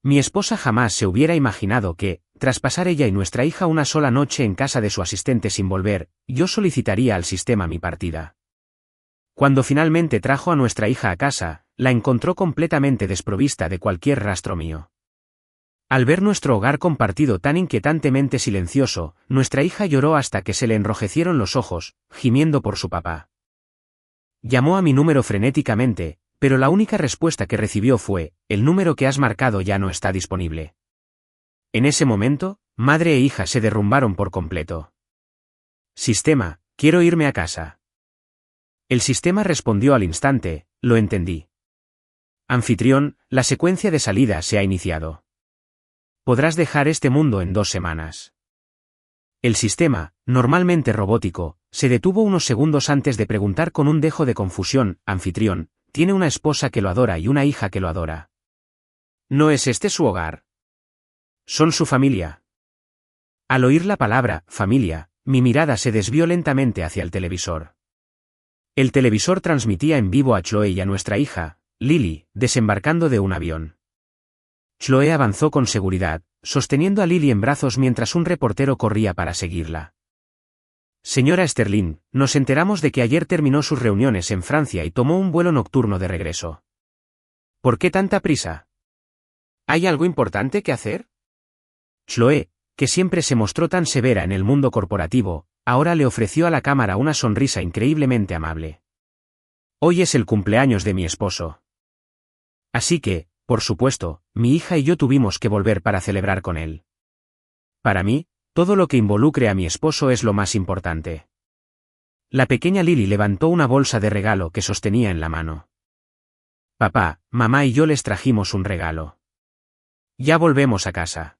Mi esposa jamás se hubiera imaginado que, tras pasar ella y nuestra hija una sola noche en casa de su asistente sin volver, yo solicitaría al sistema mi partida. Cuando finalmente trajo a nuestra hija a casa, la encontró completamente desprovista de cualquier rastro mío. Al ver nuestro hogar compartido tan inquietantemente silencioso, nuestra hija lloró hasta que se le enrojecieron los ojos, gimiendo por su papá. Llamó a mi número frenéticamente, pero la única respuesta que recibió fue: el número que has marcado ya no está disponible. En ese momento, madre e hija se derrumbaron por completo. Sistema, quiero irme a casa. El sistema respondió al instante: lo entendí. Anfitrión, la secuencia de salida se ha iniciado. Podrás dejar este mundo en 2 semanas. El sistema, normalmente robótico, se detuvo unos segundos antes de preguntar con un dejo de confusión: anfitrión, tiene una esposa que lo adora y una hija que lo adora. ¿No es este su hogar? Son su familia. Al oír la palabra familia, mi mirada se desvió lentamente hacia el televisor. El televisor transmitía en vivo a Chloe y a nuestra hija, Lily, desembarcando de un avión. Chloe avanzó con seguridad, sosteniendo a Lily en brazos mientras un reportero corría para seguirla. Señora Sterling, nos enteramos de que ayer terminó sus reuniones en Francia y tomó un vuelo nocturno de regreso. ¿Por qué tanta prisa? ¿Hay algo importante que hacer? Chloe, que siempre se mostró tan severa en el mundo corporativo, ahora le ofreció a la cámara una sonrisa increíblemente amable. Hoy es el cumpleaños de mi esposo. Así que, por supuesto, mi hija y yo tuvimos que volver para celebrar con él. Para mí, todo lo que involucre a mi esposo es lo más importante. La pequeña Lily levantó una bolsa de regalo que sostenía en la mano. Papá, mamá y yo les trajimos un regalo. Ya volvemos a casa.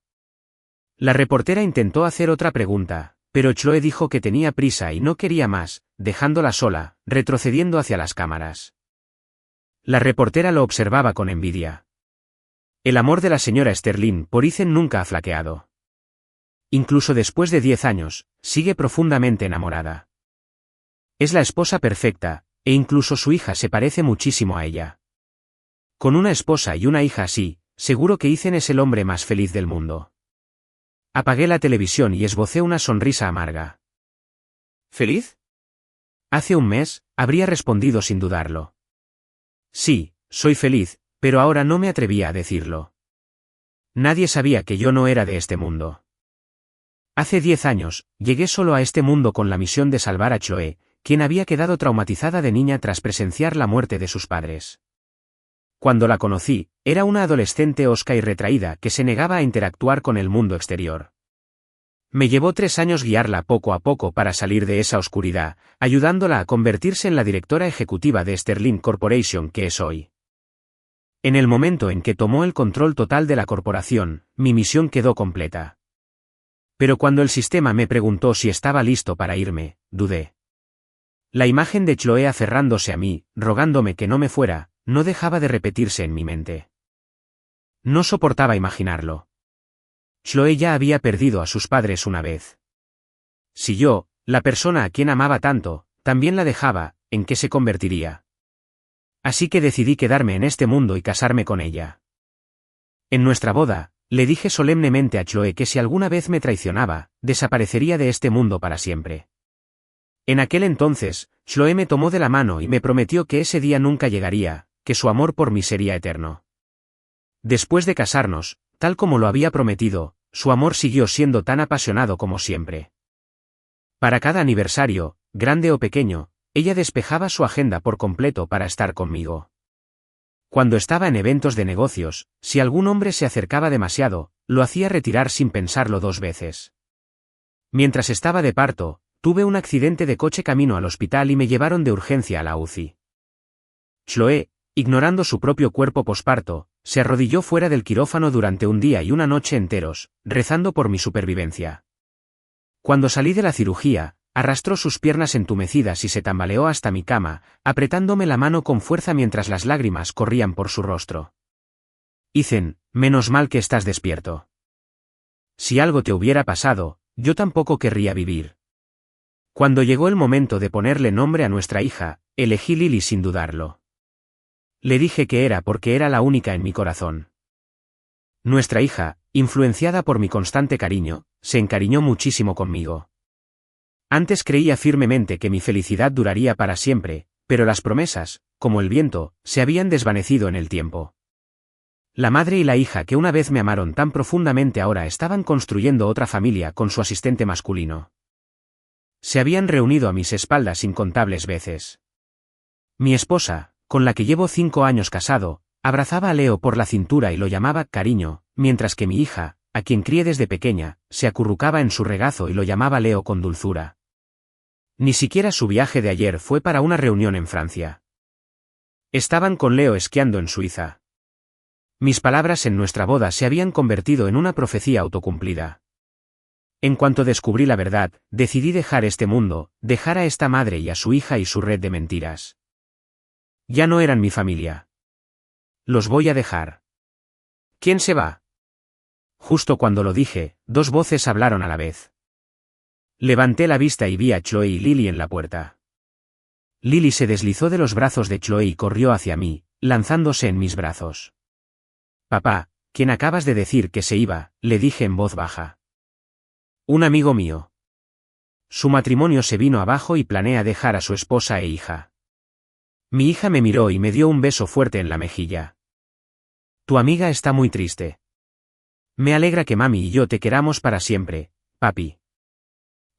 La reportera intentó hacer otra pregunta, pero Chloe dijo que tenía prisa y no quería más, dejándola sola, retrocediendo hacia las cámaras. La reportera lo observaba con envidia. El amor de la señora Sterling por Ethan nunca ha flaqueado. Incluso después de 10 años, sigue profundamente enamorada. Es la esposa perfecta, e incluso su hija se parece muchísimo a ella. Con una esposa y una hija así, seguro que Ethan es el hombre más feliz del mundo. Apagué la televisión y esbocé una sonrisa amarga. ¿Feliz? Hace un mes, habría respondido sin dudarlo. Sí, soy feliz, pero ahora no me atrevía a decirlo. Nadie sabía que yo no era de este mundo. Hace 10 años, llegué solo a este mundo con la misión de salvar a Chloe, quien había quedado traumatizada de niña tras presenciar la muerte de sus padres. Cuando la conocí, era una adolescente hosca y retraída que se negaba a interactuar con el mundo exterior. Me llevó 3 años guiarla poco a poco para salir de esa oscuridad, ayudándola a convertirse en la directora ejecutiva de Sterling Corporation que es hoy. En el momento en que tomó el control total de la corporación, mi misión quedó completa. Pero cuando el sistema me preguntó si estaba listo para irme, dudé. La imagen de Chloe aferrándose a mí, rogándome que no me fuera, no dejaba de repetirse en mi mente. No soportaba imaginarlo. Chloe ya había perdido a sus padres una vez. Si yo, la persona a quien amaba tanto, también la dejaba, ¿en qué se convertiría? Así que decidí quedarme en este mundo y casarme con ella. En nuestra boda, le dije solemnemente a Chloe que si alguna vez me traicionaba, desaparecería de este mundo para siempre. En aquel entonces, Chloe me tomó de la mano y me prometió que ese día nunca llegaría, que su amor por mí sería eterno. Después de casarnos, tal como lo había prometido, su amor siguió siendo tan apasionado como siempre. Para cada aniversario, grande o pequeño, ella despejaba su agenda por completo para estar conmigo. Cuando estaba en eventos de negocios, si algún hombre se acercaba demasiado, lo hacía retirar sin pensarlo 2 veces. Mientras estaba de parto, tuve un accidente de coche camino al hospital y me llevaron de urgencia a la UCI. Chloe, ignorando su propio cuerpo posparto, se arrodilló fuera del quirófano durante un día y una noche enteros, rezando por mi supervivencia. Cuando salí de la cirugía, arrastró sus piernas entumecidas y se tambaleó hasta mi cama, apretándome la mano con fuerza mientras las lágrimas corrían por su rostro. Ethan, menos mal que estás despierto. Si algo te hubiera pasado, yo tampoco querría vivir. Cuando llegó el momento de ponerle nombre a nuestra hija, elegí Lily sin dudarlo. Le dije que era porque era la única en mi corazón. Nuestra hija, influenciada por mi constante cariño, se encariñó muchísimo conmigo. Antes creía firmemente que mi felicidad duraría para siempre, pero las promesas, como el viento, se habían desvanecido en el tiempo. La madre y la hija que una vez me amaron tan profundamente ahora estaban construyendo otra familia con su asistente masculino. Se habían reunido a mis espaldas incontables veces. Mi esposa, con la que llevo 5 años casado, abrazaba a Leo por la cintura y lo llamaba cariño, mientras que mi hija, a quien crié desde pequeña, se acurrucaba en su regazo y lo llamaba Leo con dulzura. Ni siquiera su viaje de ayer fue para una reunión en Francia. Estaban con Leo esquiando en Suiza. Mis palabras en nuestra boda se habían convertido en una profecía autocumplida. En cuanto descubrí la verdad, decidí dejar este mundo, dejar a esta madre y a su hija y su red de mentiras. Ya no eran mi familia. Los voy a dejar. ¿Quién se va? Justo cuando lo dije, 2 voces hablaron a la vez. Levanté la vista y vi a Chloe y Lily en la puerta. Lily se deslizó de los brazos de Chloe y corrió hacia mí, lanzándose en mis brazos. Papá, ¿quién acabas de decir que se iba?, le dije en voz baja. Un amigo mío. Su matrimonio se vino abajo y planea dejar a su esposa e hija. Mi hija me miró y me dio un beso fuerte en la mejilla. Tu amiga está muy triste. Me alegra que mami y yo te queramos para siempre, papi.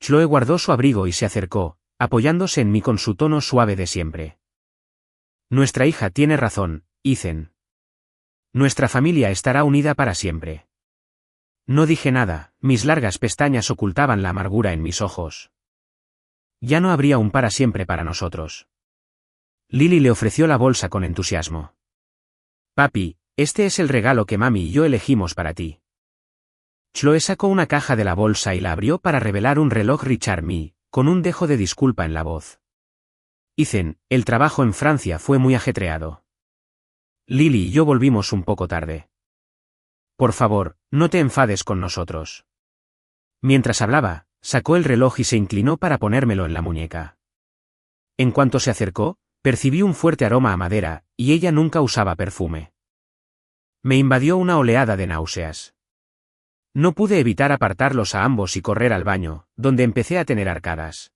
Chloe guardó su abrigo y se acercó, apoyándose en mí con su tono suave de siempre. Nuestra hija tiene razón, Ethan. Nuestra familia estará unida para siempre. No dije nada, mis largas pestañas ocultaban la amargura en mis ojos. Ya no habría un para siempre para nosotros. Lily le ofreció la bolsa con entusiasmo. Papi, este es el regalo que mami y yo elegimos para ti. Chloe sacó una caja de la bolsa y la abrió para revelar un reloj Richard Mille, con un dejo de disculpa en la voz. Ethan, el trabajo en Francia fue muy ajetreado. Lily y yo volvimos un poco tarde. Por favor, no te enfades con nosotros. Mientras hablaba, sacó el reloj y se inclinó para ponérmelo en la muñeca. En cuanto se acercó, percibí un fuerte aroma a madera, y ella nunca usaba perfume. Me invadió una oleada de náuseas. No pude evitar apartarlos a ambos y correr al baño, donde empecé a tener arcadas.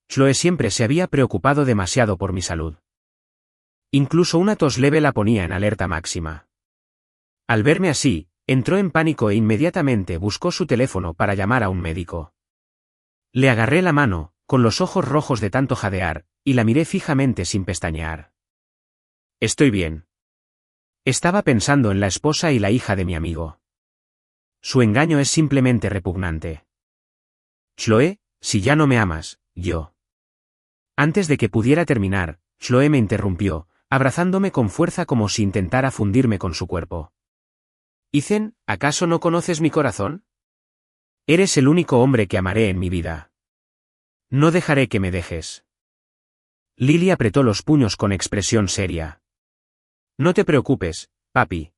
Chloe siempre se había preocupado demasiado por mi salud. Incluso una tos leve la ponía en alerta máxima. Al verme así, entró en pánico e inmediatamente buscó su teléfono para llamar a un médico. Le agarré la mano, con los ojos rojos de tanto jadear, y la miré fijamente sin pestañear. Estoy bien. Estaba pensando en la esposa y la hija de mi amigo. Su engaño es simplemente repugnante. Chloe, si ya no me amas, yo. Antes de que pudiera terminar, Chloe me interrumpió, abrazándome con fuerza como si intentara fundirme con su cuerpo. Ethan, ¿acaso no conoces mi corazón? Eres el único hombre que amaré en mi vida. No dejaré que me dejes. Lily apretó los puños con expresión seria. No te preocupes, papi.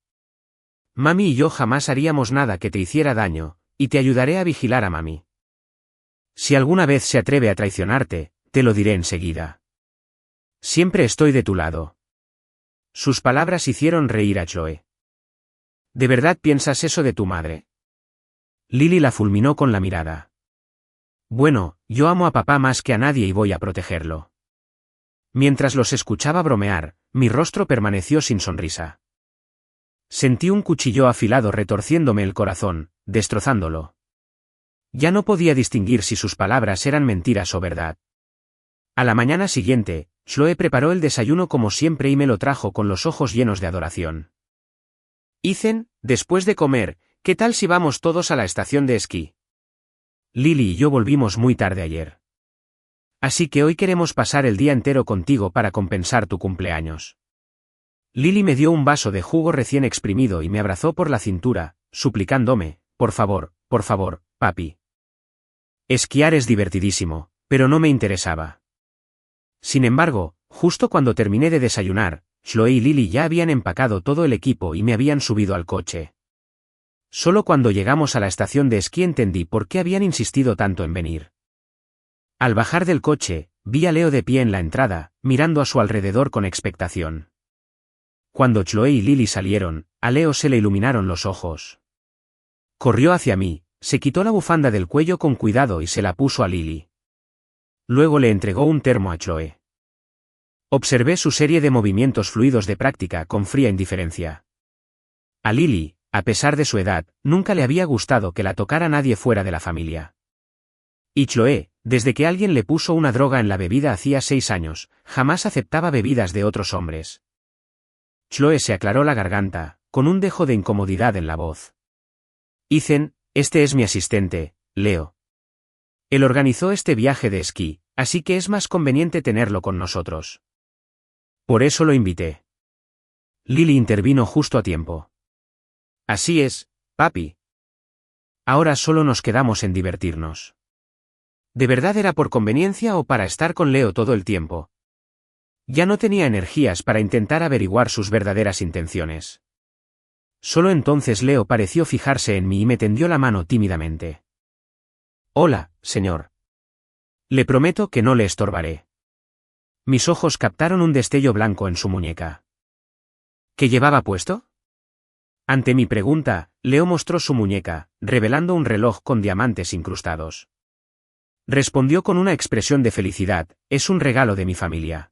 Mami y yo jamás haríamos nada que te hiciera daño, y te ayudaré a vigilar a mami. Si alguna vez se atreve a traicionarte, te lo diré enseguida. Siempre estoy de tu lado. Sus palabras hicieron reír a Chloe. ¿De verdad piensas eso de tu madre? Lily la fulminó con la mirada. Bueno, yo amo a papá más que a nadie y voy a protegerlo. Mientras los escuchaba bromear, mi rostro permaneció sin sonrisa. Sentí un cuchillo afilado retorciéndome el corazón, destrozándolo. Ya no podía distinguir si sus palabras eran mentiras o verdad. A la mañana siguiente, Chloe preparó el desayuno como siempre y me lo trajo con los ojos llenos de adoración. Ethan, después de comer, ¿qué tal si vamos todos a la estación de esquí? Lily y yo volvimos muy tarde ayer. Así que hoy queremos pasar el día entero contigo para compensar tu cumpleaños. Lily me dio un vaso de jugo recién exprimido y me abrazó por la cintura, suplicándome, por favor, papi. Esquiar es divertidísimo, pero no me interesaba. Sin embargo, justo cuando terminé de desayunar, Chloe y Lily ya habían empacado todo el equipo y me habían subido al coche. Solo cuando llegamos a la estación de esquí entendí por qué habían insistido tanto en venir. Al bajar del coche, vi a Leo de pie en la entrada, mirando a su alrededor con expectación. Cuando Chloe y Lily salieron, a Leo se le iluminaron los ojos. Corrió hacia mí, se quitó la bufanda del cuello con cuidado y se la puso a Lily. Luego le entregó un termo a Chloe. Observé su serie de movimientos fluidos de práctica con fría indiferencia. A Lily, a pesar de su edad, nunca le había gustado que la tocara nadie fuera de la familia. Y Chloe, desde que alguien le puso una droga en la bebida hacía 6 años, jamás aceptaba bebidas de otros hombres. Chloe se aclaró la garganta, con un dejo de incomodidad en la voz. Ethan, este es mi asistente, Leo. Él organizó este viaje de esquí, así que es más conveniente tenerlo con nosotros. Por eso lo invité. Lily intervino justo a tiempo. Así es, papi. Ahora solo nos quedamos en divertirnos. ¿De verdad era por conveniencia o para estar con Leo todo el tiempo? Ya no tenía energías para intentar averiguar sus verdaderas intenciones. Solo entonces Leo pareció fijarse en mí y me tendió la mano tímidamente. Hola, señor. Le prometo que no le estorbaré. Mis ojos captaron un destello blanco en su muñeca. ¿Qué llevaba puesto? Ante mi pregunta, Leo mostró su muñeca, revelando un reloj con diamantes incrustados. Respondió con una expresión de felicidad, es un regalo de mi familia.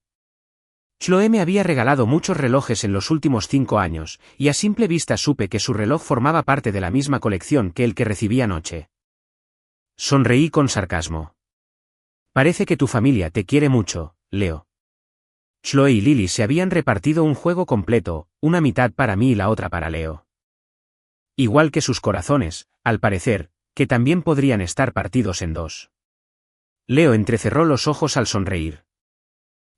Chloe me había regalado muchos relojes en los últimos 5 años, y a simple vista supe que su reloj formaba parte de la misma colección que el que recibí anoche. Sonreí con sarcasmo. Parece que tu familia te quiere mucho, Leo. Chloe y Lily se habían repartido un juego completo, una mitad para mí y la otra para Leo. Igual que sus corazones, al parecer, que también podrían estar partidos en dos. Leo entrecerró los ojos al sonreír.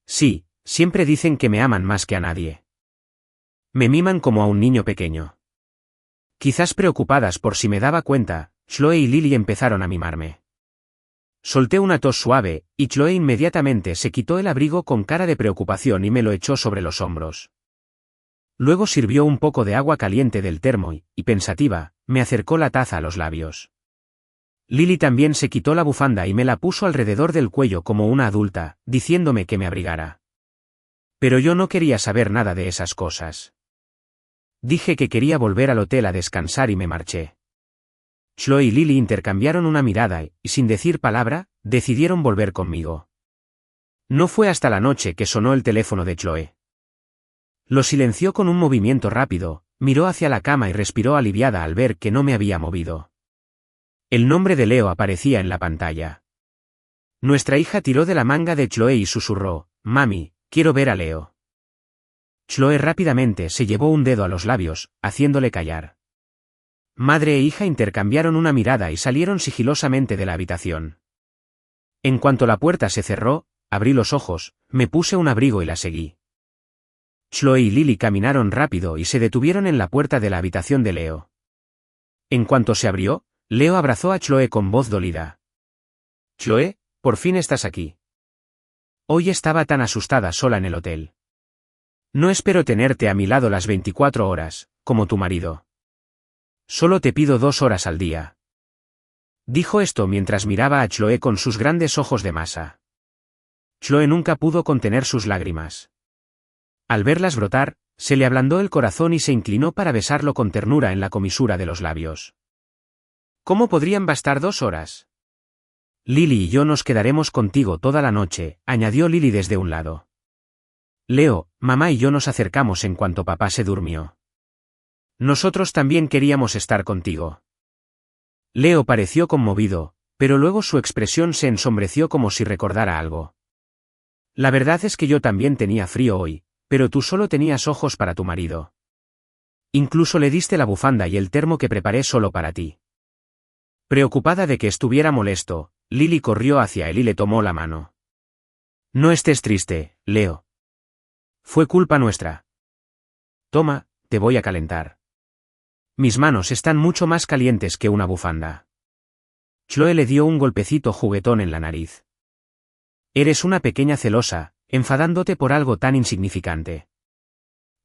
Sí, siempre dicen que me aman más que a nadie. Me miman como a un niño pequeño. Quizás preocupadas por si me daba cuenta, Chloe y Lily empezaron a mimarme. Solté una tos suave, y Chloe inmediatamente se quitó el abrigo con cara de preocupación y me lo echó sobre los hombros. Luego sirvió un poco de agua caliente del termo y, pensativa, me acercó la taza a los labios. Lily también se quitó la bufanda y me la puso alrededor del cuello como una adulta, diciéndome que me abrigara. Pero yo no quería saber nada de esas cosas. Dije que quería volver al hotel a descansar y me marché. Chloe y Lily intercambiaron una mirada y, sin decir palabra, decidieron volver conmigo. No fue hasta la noche que sonó el teléfono de Chloe. Lo silenció con un movimiento rápido, miró hacia la cama y respiró aliviada al ver que no me había movido. El nombre de Leo aparecía en la pantalla. Nuestra hija tiró de la manga de Chloe y susurró, «Mami, quiero ver a Leo». Chloe rápidamente se llevó un dedo a los labios, haciéndole callar. Madre e hija intercambiaron una mirada y salieron sigilosamente de la habitación. En cuanto la puerta se cerró, abrí los ojos, me puse un abrigo y la seguí. Chloe y Lily caminaron rápido y se detuvieron en la puerta de la habitación de Leo. En cuanto se abrió, Leo abrazó a Chloe con voz dolida. «Chloe, por fin estás aquí». Hoy estaba tan asustada sola en el hotel. No espero tenerte a mi lado las 24 horas, como tu marido. Solo te pido 2 horas al día. Dijo esto mientras miraba a Chloe con sus grandes ojos de masa. Chloe nunca pudo contener sus lágrimas. Al verlas brotar, se le ablandó el corazón y se inclinó para besarlo con ternura en la comisura de los labios. ¿Cómo podrían bastar 2 horas? Lily y yo nos quedaremos contigo toda la noche, añadió Lily desde un lado. Leo, mamá y yo nos acercamos en cuanto papá se durmió. Nosotros también queríamos estar contigo. Leo pareció conmovido, pero luego su expresión se ensombreció como si recordara algo. La verdad es que yo también tenía frío hoy, pero tú solo tenías ojos para tu marido. Incluso le diste la bufanda y el termo que preparé solo para ti. Preocupada de que estuviera molesto, Lily corrió hacia él y le tomó la mano. No estés triste, Leo. Fue culpa nuestra. Toma, te voy a calentar. Mis manos están mucho más calientes que una bufanda. Chloe le dio un golpecito juguetón en la nariz. Eres una pequeña celosa, enfadándote por algo tan insignificante.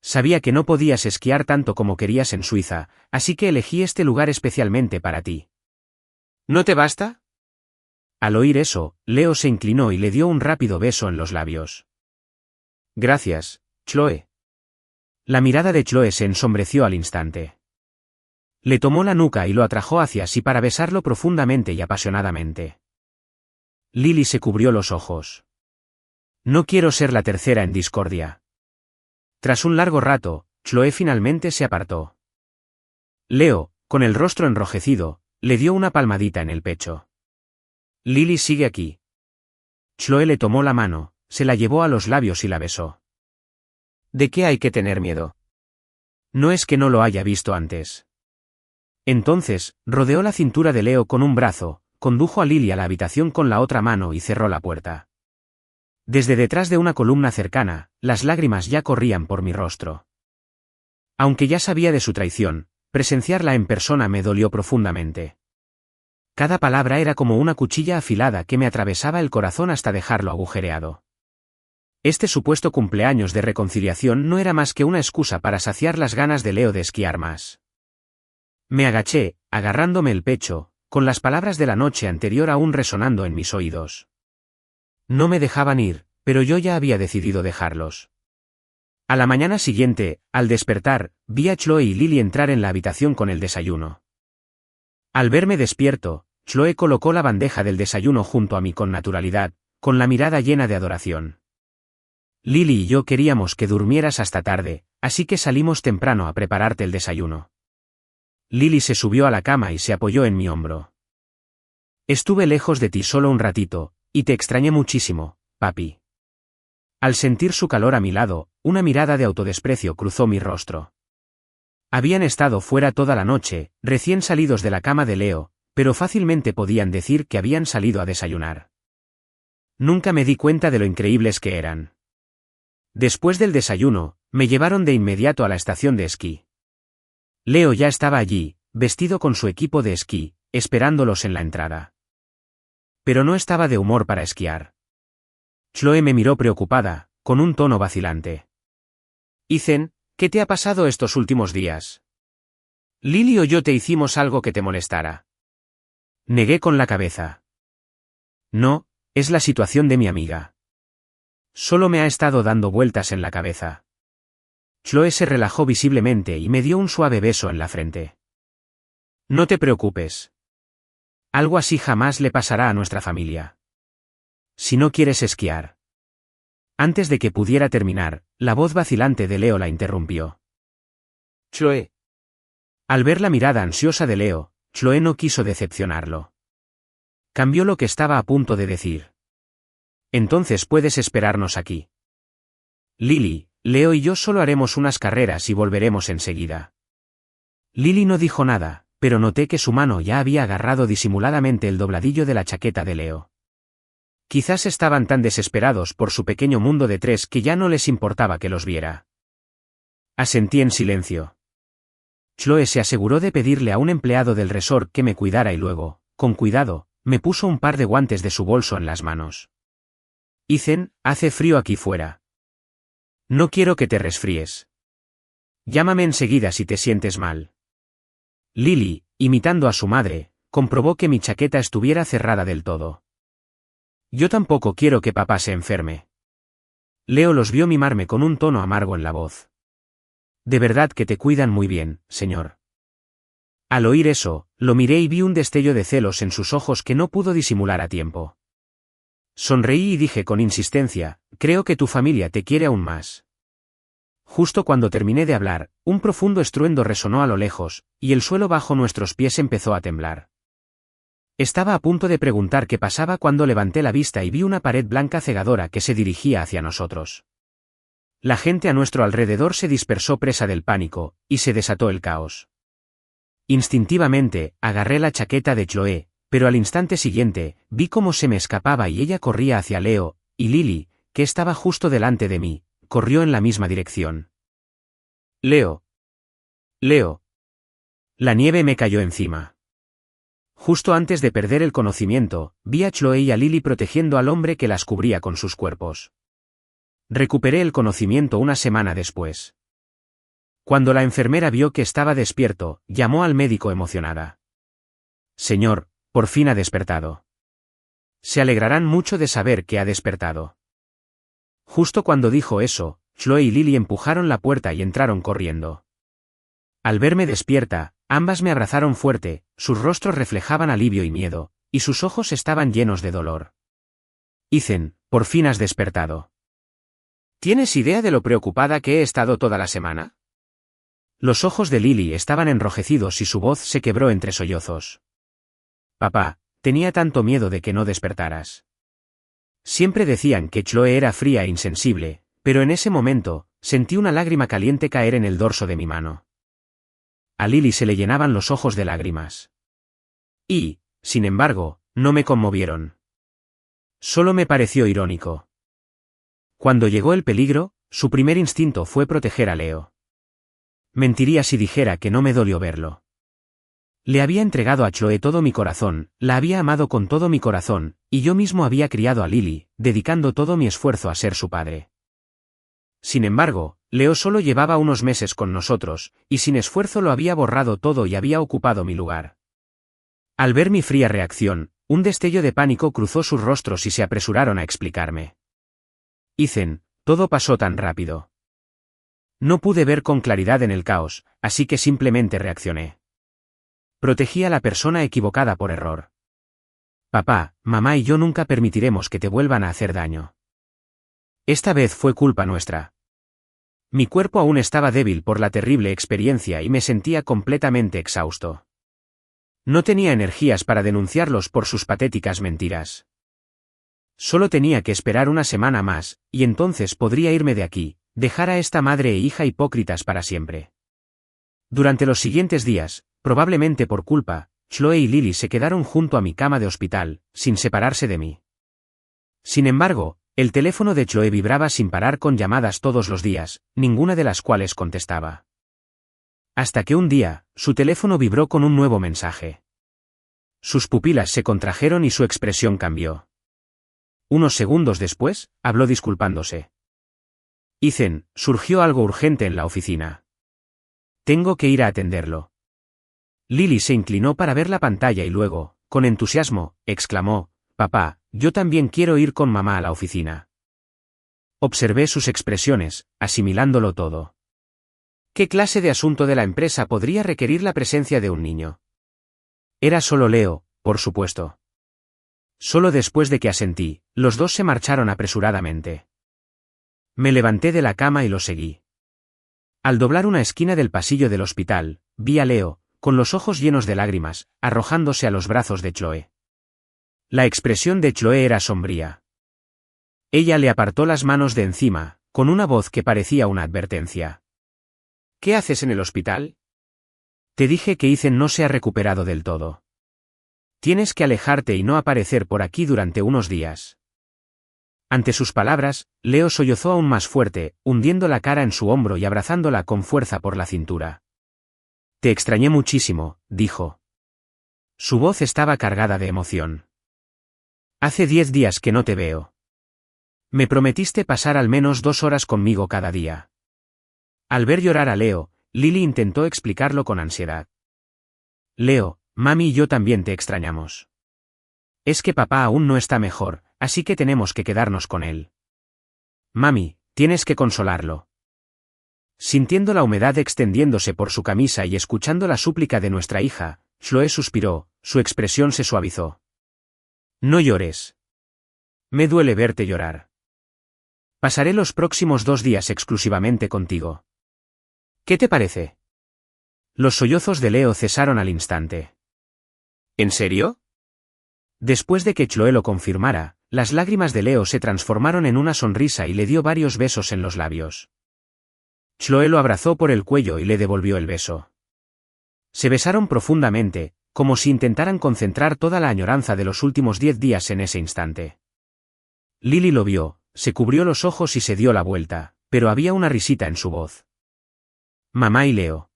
Sabía que no podías esquiar tanto como querías en Suiza, así que elegí este lugar especialmente para ti. ¿No te basta? Al oír eso, Leo se inclinó y le dio un rápido beso en los labios. Gracias, Chloe. La mirada de Chloe se ensombreció al instante. Le tomó la nuca y lo atrajo hacia sí para besarlo profundamente y apasionadamente. Lily se cubrió los ojos. No quiero ser la tercera en discordia. Tras un largo rato, Chloe finalmente se apartó. Leo, con el rostro enrojecido, le dio una palmadita en el pecho. Lily sigue aquí. Chloe le tomó la mano, se la llevó a los labios y la besó. ¿De qué hay que tener miedo? No es que no lo haya visto antes. Entonces, rodeó la cintura de Leo con un brazo, condujo a Lily a la habitación con la otra mano y cerró la puerta. Desde detrás de una columna cercana, las lágrimas ya corrían por mi rostro. Aunque ya sabía de su traición, presenciarla en persona me dolió profundamente. Cada palabra era como una cuchilla afilada que me atravesaba el corazón hasta dejarlo agujereado. Este supuesto cumpleaños de reconciliación no era más que una excusa para saciar las ganas de Leo de esquiar más. Me agaché, agarrándome el pecho, con las palabras de la noche anterior aún resonando en mis oídos. No me dejaban ir, pero yo ya había decidido dejarlos. A la mañana siguiente, al despertar, vi a Chloe y Lily entrar en la habitación con el desayuno. Al verme despierto, Chloe colocó la bandeja del desayuno junto a mí con naturalidad, con la mirada llena de adoración. Lily y yo queríamos que durmieras hasta tarde, así que salimos temprano a prepararte el desayuno. Lily se subió a la cama y se apoyó en mi hombro. Estuve lejos de ti solo un ratito, y te extrañé muchísimo, papi. Al sentir su calor a mi lado, una mirada de autodesprecio cruzó mi rostro. Habían estado fuera toda la noche, recién salidos de la cama de Leo, pero fácilmente podían decir que habían salido a desayunar. Nunca me di cuenta de lo increíbles que eran. Después del desayuno, me llevaron de inmediato a la estación de esquí. Leo ya estaba allí, vestido con su equipo de esquí, esperándolos en la entrada. Pero no estaba de humor para esquiar. Chloe me miró preocupada, con un tono vacilante. Ethan, ¿qué te ha pasado estos últimos días? ¿Lily o yo te hicimos algo que te molestara? Negué con la cabeza. No, es la situación de mi amiga. Solo me ha estado dando vueltas en la cabeza. Chloe se relajó visiblemente y me dio un suave beso en la frente. No te preocupes. Algo así jamás le pasará a nuestra familia. Si no quieres esquiar. Antes de que pudiera terminar, la voz vacilante de Leo la interrumpió. Chloe. Al ver la mirada ansiosa de Leo, Chloe no quiso decepcionarlo. Cambió lo que estaba a punto de decir. Entonces puedes esperarnos aquí. Lily, Leo y yo solo haremos unas carreras y volveremos enseguida. Lily no dijo nada, pero noté que su mano ya había agarrado disimuladamente el dobladillo de la chaqueta de Leo. Quizás estaban tan desesperados por su pequeño mundo de tres que ya no les importaba que los viera. Asentí en silencio. Chloe se aseguró de pedirle a un empleado del resort que me cuidara y luego, con cuidado, me puso un par de guantes de su bolso en las manos. Ethan, hace frío aquí fuera. No quiero que te resfríes. Llámame enseguida si te sientes mal. Lily, imitando a su madre, comprobó que mi chaqueta estuviera cerrada del todo. Yo tampoco quiero que papá se enferme. Leo los vio mimarme con un tono amargo en la voz. De verdad que te cuidan muy bien, señor. Al oír eso, lo miré y vi un destello de celos en sus ojos que no pudo disimular a tiempo. Sonreí y dije con insistencia, creo que tu familia te quiere aún más. Justo cuando terminé de hablar, un profundo estruendo resonó a lo lejos, y el suelo bajo nuestros pies empezó a temblar. Estaba a punto de preguntar qué pasaba cuando levanté la vista y vi una pared blanca cegadora que se dirigía hacia nosotros. La gente a nuestro alrededor se dispersó presa del pánico, y se desató el caos. Instintivamente, agarré la chaqueta de Chloe, pero al instante siguiente, vi cómo se me escapaba y ella corría hacia Leo, y Lily, que estaba justo delante de mí, corrió en la misma dirección. Leo. Leo. La nieve me cayó encima. Justo antes de perder el conocimiento, vi a Chloe y a Lily protegiendo al hombre que las cubría con sus cuerpos. Recuperé el conocimiento una semana después. Cuando la enfermera vio que estaba despierto, llamó al médico emocionada. Señor, por fin ha despertado. Se alegrarán mucho de saber que ha despertado. Justo cuando dijo eso, Chloe y Lily empujaron la puerta y entraron corriendo. Al verme despierta, ambas me abrazaron fuerte, sus rostros reflejaban alivio y miedo, y sus ojos estaban llenos de dolor. Ethan, por fin has despertado. ¿Tienes idea de lo preocupada que he estado toda la semana? Los ojos de Lily estaban enrojecidos y su voz se quebró entre sollozos. Papá, tenía tanto miedo de que no despertaras. Siempre decían que Chloe era fría e insensible, pero en ese momento, sentí una lágrima caliente caer en el dorso de mi mano. A Lily se le llenaban los ojos de lágrimas. Y, sin embargo, no me conmovieron. Solo me pareció irónico. Cuando llegó el peligro, su primer instinto fue proteger a Leo. Mentiría si dijera que no me dolió verlo. Le había entregado a Chloe todo mi corazón, la había amado con todo mi corazón, y yo mismo había criado a Lily, dedicando todo mi esfuerzo a ser su padre. Sin embargo, Leo solo llevaba unos meses con nosotros, y sin esfuerzo lo había borrado todo y había ocupado mi lugar. Al ver mi fría reacción, un destello de pánico cruzó sus rostros y se apresuraron a explicarme. Ethan, todo pasó tan rápido. No pude ver con claridad en el caos, así que simplemente reaccioné. Protegí a la persona equivocada por error. Papá, mamá y yo nunca permitiremos que te vuelvan a hacer daño. Esta vez fue culpa nuestra. Mi cuerpo aún estaba débil por la terrible experiencia y me sentía completamente exhausto. No tenía energías para denunciarlos por sus patéticas mentiras. Solo tenía que esperar una semana más, y entonces podría irme de aquí, dejar a esta madre e hija hipócritas para siempre. Durante los siguientes días, probablemente por culpa, Chloe y Lily se quedaron junto a mi cama de hospital, sin separarse de mí. Sin embargo, el teléfono de Chloe vibraba sin parar con llamadas todos los días, ninguna de las cuales contestaba. Hasta que un día, su teléfono vibró con un nuevo mensaje. Sus pupilas se contrajeron y su expresión cambió. Unos segundos después, habló disculpándose. Ethan, surgió algo urgente en la oficina. Tengo que ir a atenderlo. Lily se inclinó para ver la pantalla y luego, con entusiasmo, exclamó, «Papá, yo también quiero ir con mamá a la oficina». Observé sus expresiones, asimilándolo todo. ¿Qué clase de asunto de la empresa podría requerir la presencia de un niño? Era solo Leo, por supuesto. Solo después de que asentí, los dos se marcharon apresuradamente. Me levanté de la cama y lo seguí. Al doblar una esquina del pasillo del hospital, vi a Leo, con los ojos llenos de lágrimas, arrojándose a los brazos de Chloe. La expresión de Chloe era sombría. Ella le apartó las manos de encima, con una voz que parecía una advertencia. ¿Qué haces en el hospital? Te dije que Ethan no se ha recuperado del todo. Tienes que alejarte y no aparecer por aquí durante unos días. Ante sus palabras, Leo sollozó aún más fuerte, hundiendo la cara en su hombro y abrazándola con fuerza por la cintura. Te extrañé muchísimo, dijo. Su voz estaba cargada de emoción. Hace 10 días que no te veo. Me prometiste pasar al menos 2 horas conmigo cada día. Al ver llorar a Leo, Lily intentó explicarlo con ansiedad. Leo, mami y yo también te extrañamos. Es que papá aún no está mejor, así que tenemos que quedarnos con él. Mami, tienes que consolarlo. Sintiendo la humedad extendiéndose por su camisa y escuchando la súplica de nuestra hija, Chloe suspiró, su expresión se suavizó. No llores. Me duele verte llorar. Pasaré los próximos 2 días exclusivamente contigo. ¿Qué te parece? Los sollozos de Leo cesaron al instante. ¿En serio? Después de que Chloe lo confirmara, las lágrimas de Leo se transformaron en una sonrisa y le dio varios besos en los labios. Chloe lo abrazó por el cuello y le devolvió el beso. Se besaron profundamente, como si intentaran concentrar toda la añoranza de los últimos 10 días en ese instante. Lily lo vio, se cubrió los ojos y se dio la vuelta, pero había una risita en su voz. Mamá y Leo.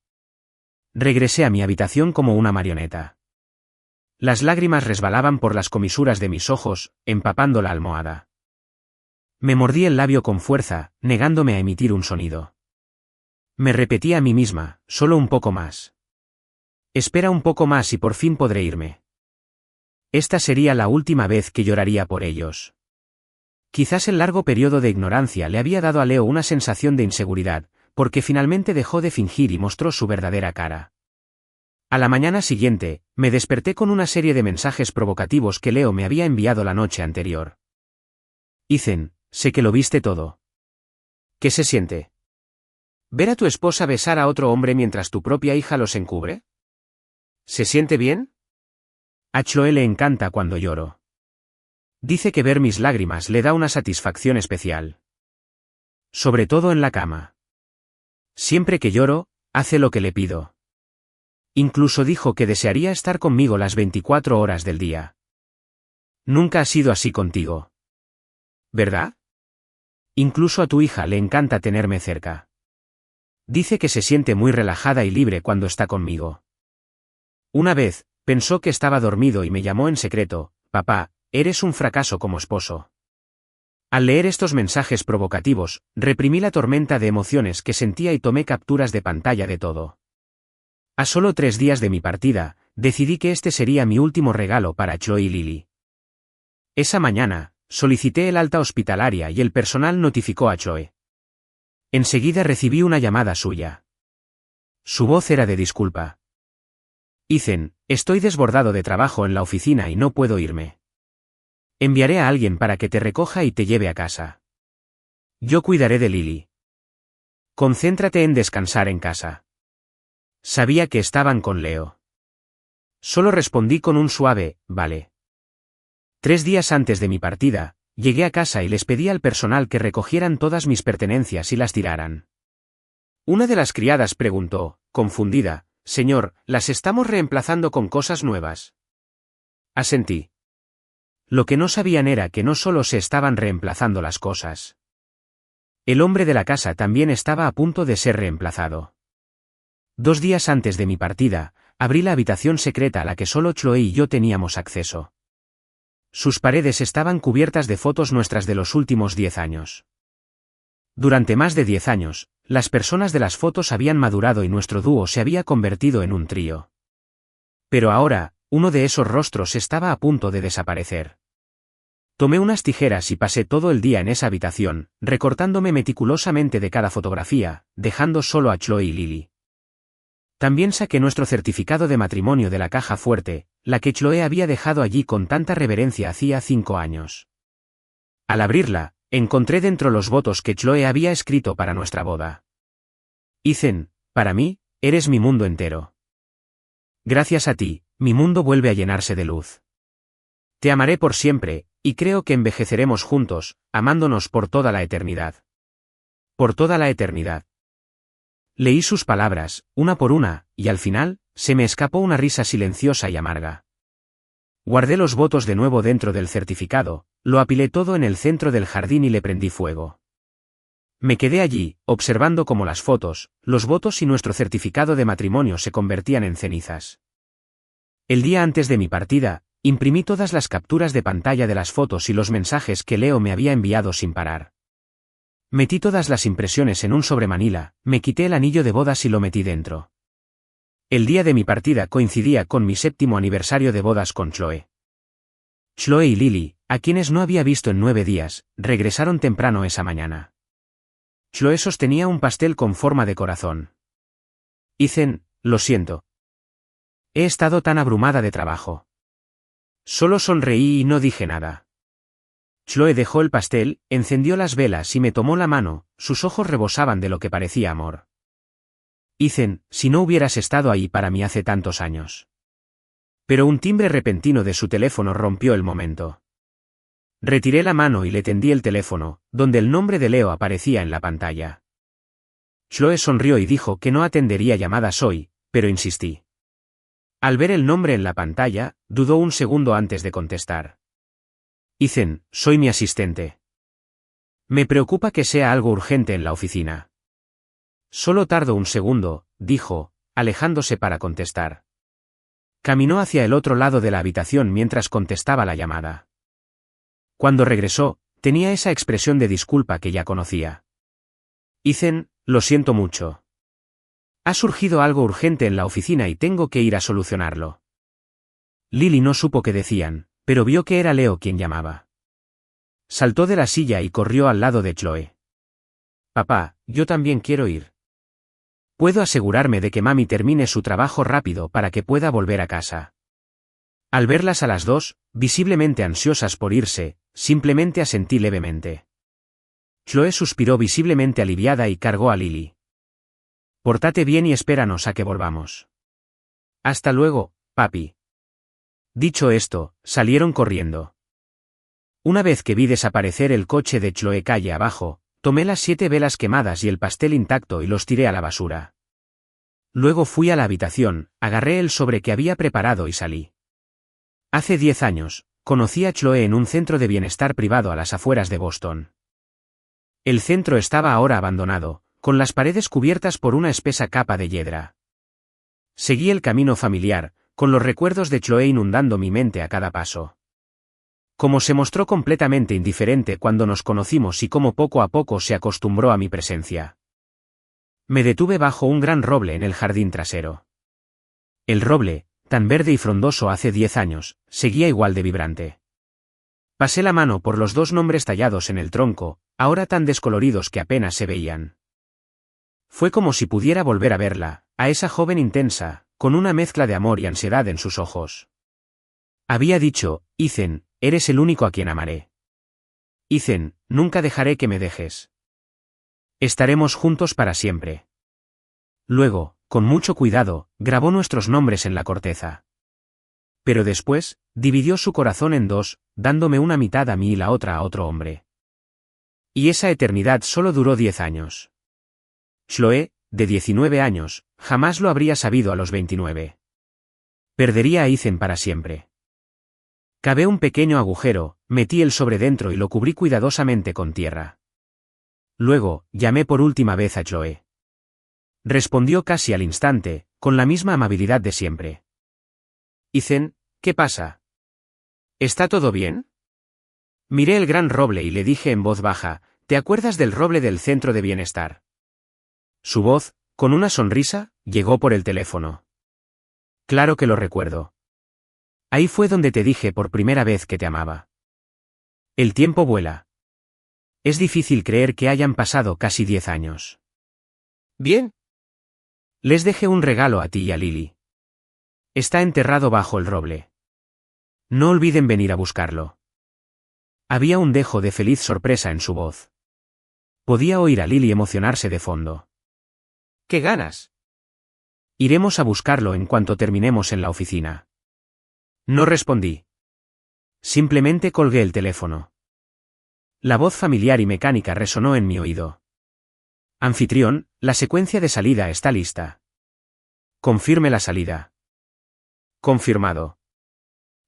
Regresé a mi habitación como una marioneta. Las lágrimas resbalaban por las comisuras de mis ojos, empapando la almohada. Me mordí el labio con fuerza, negándome a emitir un sonido. Me repetí a mí misma, solo un poco más. Espera un poco más y por fin podré irme. Esta sería la última vez que lloraría por ellos. Quizás el largo periodo de ignorancia le había dado a Leo una sensación de inseguridad, porque finalmente dejó de fingir y mostró su verdadera cara. A la mañana siguiente, me desperté con una serie de mensajes provocativos que Leo me había enviado la noche anterior. Ethan, sé que lo viste todo. ¿Qué se siente? ¿Ver a tu esposa besar a otro hombre mientras tu propia hija los encubre? ¿Se siente bien? A Chloe le encanta cuando lloro. Dice que ver mis lágrimas le da una satisfacción especial. Sobre todo en la cama. Siempre que lloro, hace lo que le pido. Incluso dijo que desearía estar conmigo las 24 horas del día. Nunca ha sido así contigo. ¿Verdad? Incluso a tu hija le encanta tenerme cerca. Dice que se siente muy relajada y libre cuando está conmigo. Una vez, pensó que estaba dormido y me llamó en secreto: papá, eres un fracaso como esposo. Al leer estos mensajes provocativos, reprimí la tormenta de emociones que sentía y tomé capturas de pantalla de todo. A solo 3 días de mi partida, decidí que este sería mi último regalo para Chloe y Lily. Esa mañana, solicité el alta hospitalaria y el personal notificó a Chloe. Enseguida recibí una llamada suya. Su voz era de disculpa. Ethan, estoy desbordado de trabajo en la oficina y no puedo irme. Enviaré a alguien para que te recoja y te lleve a casa. Yo cuidaré de Lily. Concéntrate en descansar en casa. Sabía que estaban con Leo. Solo respondí con un suave, vale. 3 días antes de mi partida, llegué a casa y les pedí al personal que recogieran todas mis pertenencias y las tiraran. Una de las criadas preguntó, confundida: señor, ¿las estamos reemplazando con cosas nuevas? Asentí. Lo que no sabían era que no solo se estaban reemplazando las cosas. El hombre de la casa también estaba a punto de ser reemplazado. 2 días antes de mi partida, abrí la habitación secreta a la que solo Chloe y yo teníamos acceso. Sus paredes estaban cubiertas de fotos nuestras de los últimos 10 años. Durante más de 10 años, las personas de las fotos habían madurado y nuestro dúo se había convertido en un trío. Pero ahora, uno de esos rostros estaba a punto de desaparecer. Tomé unas tijeras y pasé todo el día en esa habitación, recortándome meticulosamente de cada fotografía, dejando solo a Chloe y Lily. También saqué nuestro certificado de matrimonio de la caja fuerte, la que Chloe había dejado allí con tanta reverencia hacía 5 años. Al abrirla, encontré dentro los votos que Chloe había escrito para nuestra boda. Ethan, para mí, eres mi mundo entero. Gracias a ti, mi mundo vuelve a llenarse de luz. Te amaré por siempre, y creo que envejeceremos juntos, amándonos por toda la eternidad. Por toda la eternidad. Leí sus palabras, una por una, y al final, se me escapó una risa silenciosa y amarga. Guardé los votos de nuevo dentro del certificado, lo apilé todo en el centro del jardín y le prendí fuego. Me quedé allí, observando cómo las fotos, los votos y nuestro certificado de matrimonio se convertían en cenizas. El día antes de mi partida, imprimí todas las capturas de pantalla de las fotos y los mensajes que Leo me había enviado sin parar. Metí todas las impresiones en un sobremanila, me quité el anillo de bodas y lo metí dentro. El día de mi partida coincidía con mi 7º aniversario de bodas con Chloe. Chloe y Lily, a quienes no había visto en 9 días, regresaron temprano esa mañana. Chloe sostenía un pastel con forma de corazón. Ethan, lo siento. He estado tan abrumada de trabajo. Solo sonreí y no dije nada. Chloe dejó el pastel, encendió las velas y me tomó la mano, sus ojos rebosaban de lo que parecía amor. Ethan, si no hubieras estado ahí para mí hace tantos años. Pero un timbre repentino de su teléfono rompió el momento. Retiré la mano y le tendí el teléfono, donde el nombre de Leo aparecía en la pantalla. Chloe sonrió y dijo que no atendería llamadas hoy, pero insistí. Al ver el nombre en la pantalla, dudó un segundo antes de contestar. Ethan, soy mi asistente. Me preocupa que sea algo urgente en la oficina. Solo tardo un segundo, dijo, alejándose para contestar. Caminó hacia el otro lado de la habitación mientras contestaba la llamada. Cuando regresó, tenía esa expresión de disculpa que ya conocía. Ethan, lo siento mucho. Ha surgido algo urgente en la oficina y tengo que ir a solucionarlo. Lily no supo qué decían, pero vio que era Leo quien llamaba. Saltó de la silla y corrió al lado de Chloe. Papá, yo también quiero ir. Puedo asegurarme de que mami termine su trabajo rápido para que pueda volver a casa. Al verlas a las dos, visiblemente ansiosas por irse, simplemente asentí levemente. Chloe suspiró visiblemente aliviada y cargó a Lily. Pórtate bien y espéranos a que volvamos. Hasta luego, papi. Dicho esto, salieron corriendo. Una vez que vi desaparecer el coche de Chloe calle abajo, tomé las 7 velas quemadas y el pastel intacto y los tiré a la basura. Luego fui a la habitación, agarré el sobre que había preparado y salí. Hace 10 años, conocí a Chloe en un centro de bienestar privado a las afueras de Boston. El centro estaba ahora abandonado, con las paredes cubiertas por una espesa capa de hiedra. Seguí el camino familiar, con los recuerdos de Chloe inundando mi mente a cada paso. Cómo se mostró completamente indiferente cuando nos conocimos y cómo poco a poco se acostumbró a mi presencia. Me detuve bajo un gran roble en el jardín trasero. El roble, tan verde y frondoso hace 10 años, seguía igual de vibrante. Pasé la mano por los 2 nombres tallados en el tronco, ahora tan descoloridos que apenas se veían. Fue como si pudiera volver a verla, a esa joven intensa, con una mezcla de amor y ansiedad en sus ojos. Había dicho, Ethan, eres el único a quien amaré. Ethan, nunca dejaré que me dejes. Estaremos juntos para siempre. Luego, con mucho cuidado, grabó nuestros nombres en la corteza. Pero después, dividió su corazón en 2, dándome una mitad a mí y la otra a otro hombre. Y esa eternidad solo duró 10 años. Chloe, de 19 años, jamás lo habría sabido a los 29. Perdería a Ethan para siempre. Cavé un pequeño agujero, metí el sobre dentro y lo cubrí cuidadosamente con tierra. Luego, llamé por última vez a Chloe. Respondió casi al instante, con la misma amabilidad de siempre. Ethan, ¿qué pasa? ¿Está todo bien? Miré el gran roble y le dije en voz baja, ¿te acuerdas del roble del centro de bienestar? Su voz, con una sonrisa, llegó por el teléfono. Claro que lo recuerdo. Ahí fue donde te dije por primera vez que te amaba. El tiempo vuela. Es difícil creer que hayan pasado casi 10 años. Bien. Les dejé un regalo a ti y a Lily. Está enterrado bajo el roble. No olviden venir a buscarlo. Había un dejo de feliz sorpresa en su voz. Podía oír a Lily emocionarse de fondo. ¡Qué ganas! Iremos a buscarlo en cuanto terminemos en la oficina. No respondí. Simplemente colgué el teléfono. La voz familiar y mecánica resonó en mi oído. Anfitrión, la secuencia de salida está lista. Confirme la salida. Confirmado.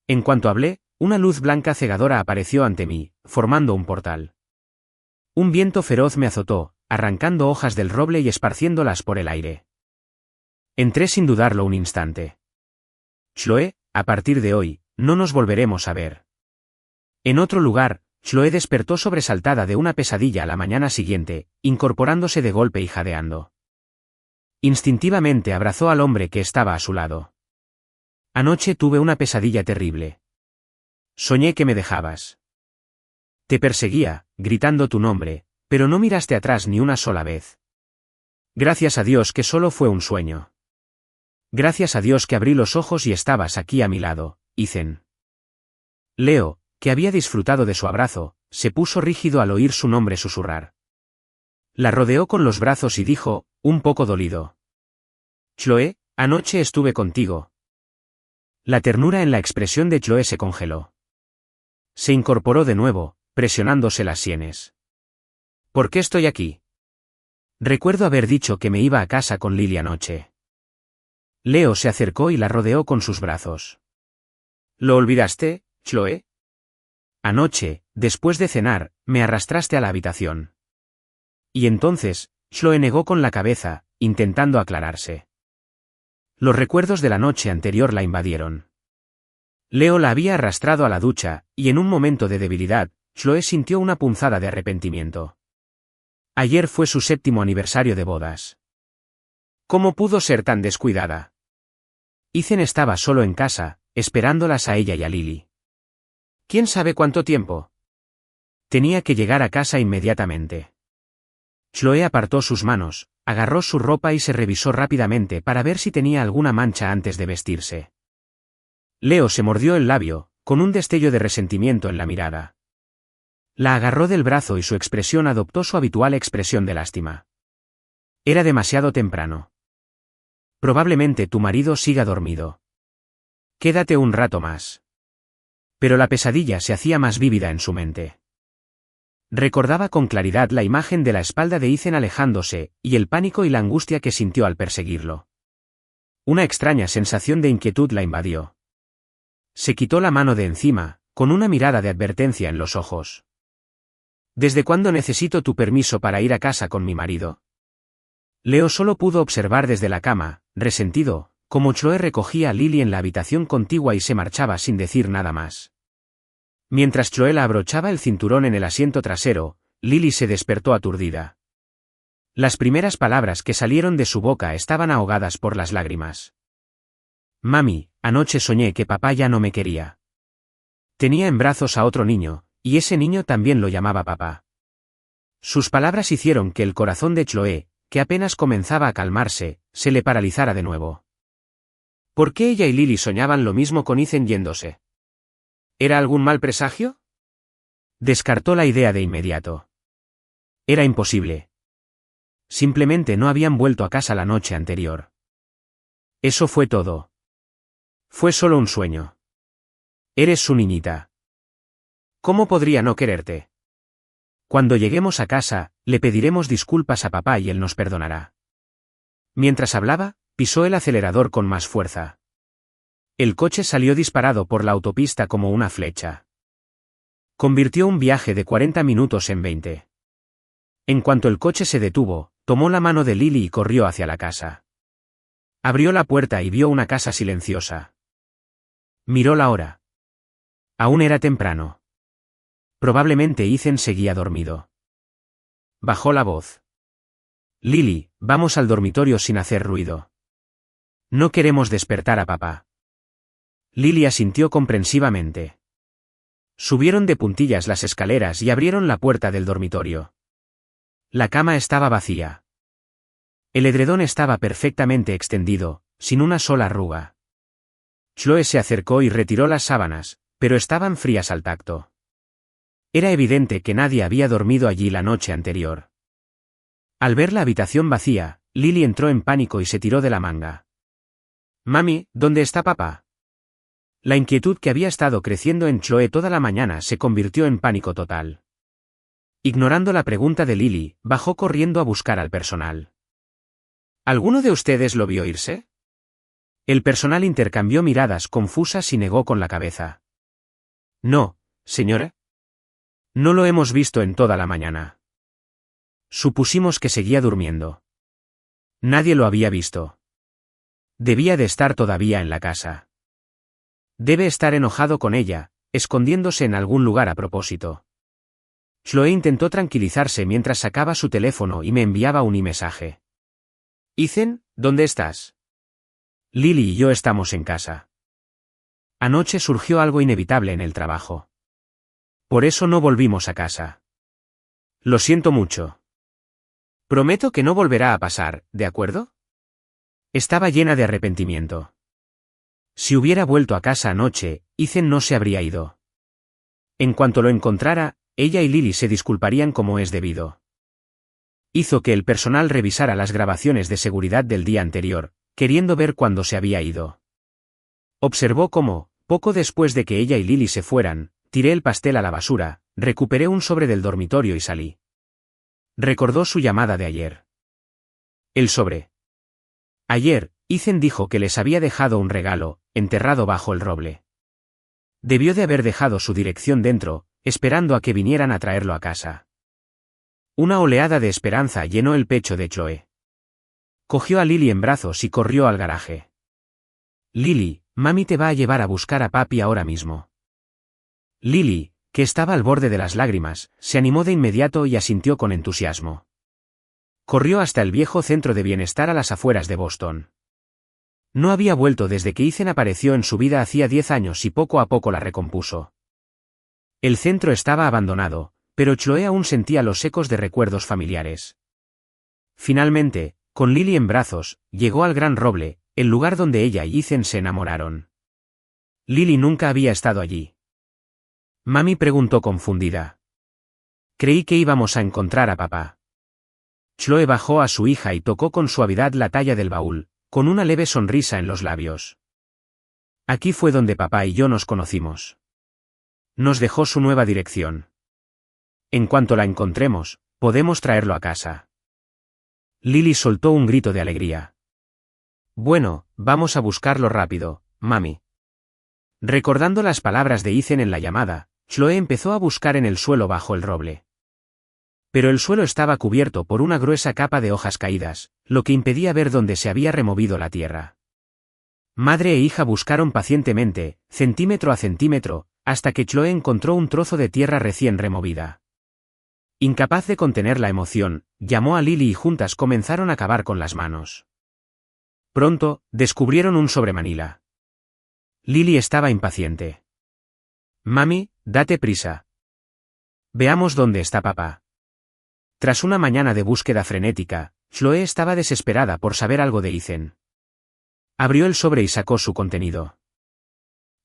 En cuanto hablé, una luz blanca cegadora apareció ante mí, formando un portal. Un viento feroz me azotó, arrancando hojas del roble y esparciéndolas por el aire. Entré sin dudarlo un instante. Chloe, a partir de hoy, no nos volveremos a ver. En otro lugar, Chloe despertó sobresaltada de una pesadilla a la mañana siguiente, incorporándose de golpe y jadeando. Instintivamente abrazó al hombre que estaba a su lado. Anoche tuve una pesadilla terrible. Soñé que me dejabas. Te perseguía, gritando tu nombre, pero no miraste atrás ni una sola vez. Gracias a Dios que solo fue un sueño. Gracias a Dios que abrí los ojos y estabas aquí a mi lado, Ethan. Leo, que había disfrutado de su abrazo, se puso rígido al oír su nombre susurrar. La rodeó con los brazos y dijo, un poco dolido. Chloe, anoche estuve contigo. La ternura en la expresión de Chloe se congeló. Se incorporó de nuevo, presionándose las sienes. ¿Por qué estoy aquí? Recuerdo haber dicho que me iba a casa con Lily anoche. Leo se acercó y la rodeó con sus brazos. ¿Lo olvidaste, Chloe? Anoche, después de cenar, me arrastraste a la habitación. Y entonces, Chloe negó con la cabeza, intentando aclararse. Los recuerdos de la noche anterior la invadieron. Leo la había arrastrado a la ducha, y en un momento de debilidad, Chloe sintió una punzada de arrepentimiento. Ayer fue su 7º aniversario de bodas. ¿Cómo pudo ser tan descuidada? Ethan estaba solo en casa, esperándolas a ella y a Lily. ¿Quién sabe cuánto tiempo? Tenía que llegar a casa inmediatamente. Chloe apartó sus manos, agarró su ropa y se revisó rápidamente para ver si tenía alguna mancha antes de vestirse. Leo se mordió el labio, con un destello de resentimiento en la mirada. La agarró del brazo y su expresión adoptó su habitual expresión de lástima. Era demasiado temprano. Probablemente tu marido siga dormido. Quédate un rato más. Pero la pesadilla se hacía más vívida en su mente. Recordaba con claridad la imagen de la espalda de Ethan alejándose, y el pánico y la angustia que sintió al perseguirlo. Una extraña sensación de inquietud la invadió. Se quitó la mano de encima, con una mirada de advertencia en los ojos. ¿Desde cuándo necesito tu permiso para ir a casa con mi marido? Leo solo pudo observar desde la cama, resentido, como Chloe recogía a Lily en la habitación contigua y se marchaba sin decir nada más. Mientras Chloe la abrochaba el cinturón en el asiento trasero, Lily se despertó aturdida. Las primeras palabras que salieron de su boca estaban ahogadas por las lágrimas. Mami, anoche soñé que papá ya no me quería. Tenía en brazos a otro niño, y ese niño también lo llamaba papá. Sus palabras hicieron que el corazón de Chloe, que apenas comenzaba a calmarse, se le paralizara de nuevo. ¿Por qué ella y Lily soñaban lo mismo con Ethan yéndose? ¿Era algún mal presagio? Descartó la idea de inmediato. Era imposible. Simplemente no habían vuelto a casa la noche anterior. Eso fue todo. Fue solo un sueño. Eres su niñita. ¿Cómo podría no quererte? Cuando lleguemos a casa, le pediremos disculpas a papá y él nos perdonará. Mientras hablaba, pisó el acelerador con más fuerza. El coche salió disparado por la autopista como una flecha. Convirtió un viaje de 40 minutos en 20. En cuanto el coche se detuvo, tomó la mano de Lily y corrió hacia la casa. Abrió la puerta y vio una casa silenciosa. Miró la hora. Aún era temprano. Probablemente Ethan seguía dormido. Bajó la voz. Lily, vamos al dormitorio sin hacer ruido. No queremos despertar a papá. Lily asintió comprensivamente. Subieron de puntillas las escaleras y abrieron la puerta del dormitorio. La cama estaba vacía. El edredón estaba perfectamente extendido, sin una sola arruga. Chloe se acercó y retiró las sábanas, pero estaban frías al tacto. Era evidente que nadie había dormido allí la noche anterior. Al ver la habitación vacía, Lily entró en pánico y se tiró de la manga. Mami, ¿dónde está papá? La inquietud que había estado creciendo en Chloe toda la mañana se convirtió en pánico total. Ignorando la pregunta de Lily, bajó corriendo a buscar al personal. ¿Alguno de ustedes lo vio irse? El personal intercambió miradas confusas y negó con la cabeza. No, señora. No lo hemos visto en toda la mañana. Supusimos que seguía durmiendo. Nadie lo había visto. Debía de estar todavía en la casa. Debe estar enojado con ella, escondiéndose en algún lugar a propósito. Chloe intentó tranquilizarse mientras sacaba su teléfono y me enviaba un mensaje. Ethan, ¿dónde estás? Lily y yo estamos en casa. Anoche surgió algo inevitable en el trabajo. Por eso no volvimos a casa. Lo siento mucho. Prometo que no volverá a pasar, ¿de acuerdo? Estaba llena de arrepentimiento. Si hubiera vuelto a casa anoche, Ethan no se habría ido. En cuanto lo encontrara, ella y Lily se disculparían como es debido. Hizo que el personal revisara las grabaciones de seguridad del día anterior, queriendo ver cuándo se había ido. Observó cómo, poco después de que ella y Lily se fueran, tiré el pastel a la basura, recuperé un sobre del dormitorio y salí. Recordó su llamada de ayer. El sobre. Ayer, Ethan dijo que les había dejado un regalo, enterrado bajo el roble. Debió de haber dejado su dirección dentro, esperando a que vinieran a traerlo a casa. Una oleada de esperanza llenó el pecho de Chloe. Cogió a Lily en brazos y corrió al garaje. Lily, mami te va a llevar a buscar a papi ahora mismo. Lily, que estaba al borde de las lágrimas, se animó de inmediato y asintió con entusiasmo. Corrió hasta el viejo centro de bienestar a las afueras de Boston. No había vuelto desde que Ethan apareció en su vida hacía 10 años y poco a poco la recompuso. El centro estaba abandonado, pero Chloe aún sentía los ecos de recuerdos familiares. Finalmente, con Lily en brazos, llegó al Gran Roble, el lugar donde ella y Ethan se enamoraron. Lily nunca había estado allí. Mami preguntó confundida. Creí que íbamos a encontrar a papá. Chloe bajó a su hija y tocó con suavidad la talla del baúl, con una leve sonrisa en los labios. Aquí fue donde papá y yo nos conocimos. Nos dejó su nueva dirección. En cuanto la encontremos, podemos traerlo a casa. Lily soltó un grito de alegría. Bueno, vamos a buscarlo rápido, mami. Recordando las palabras de Ethan en la llamada, Chloe empezó a buscar en el suelo bajo el roble. Pero el suelo estaba cubierto por una gruesa capa de hojas caídas, lo que impedía ver dónde se había removido la tierra. Madre e hija buscaron pacientemente, centímetro a centímetro, hasta que Chloe encontró un trozo de tierra recién removida. Incapaz de contener la emoción, llamó a Lily y juntas comenzaron a cavar con las manos. Pronto, descubrieron un sobremanila. Lily estaba impaciente. Mami, date prisa. Veamos dónde está papá. Tras una mañana de búsqueda frenética, Chloe estaba desesperada por saber algo de Ethan. Abrió el sobre y sacó su contenido.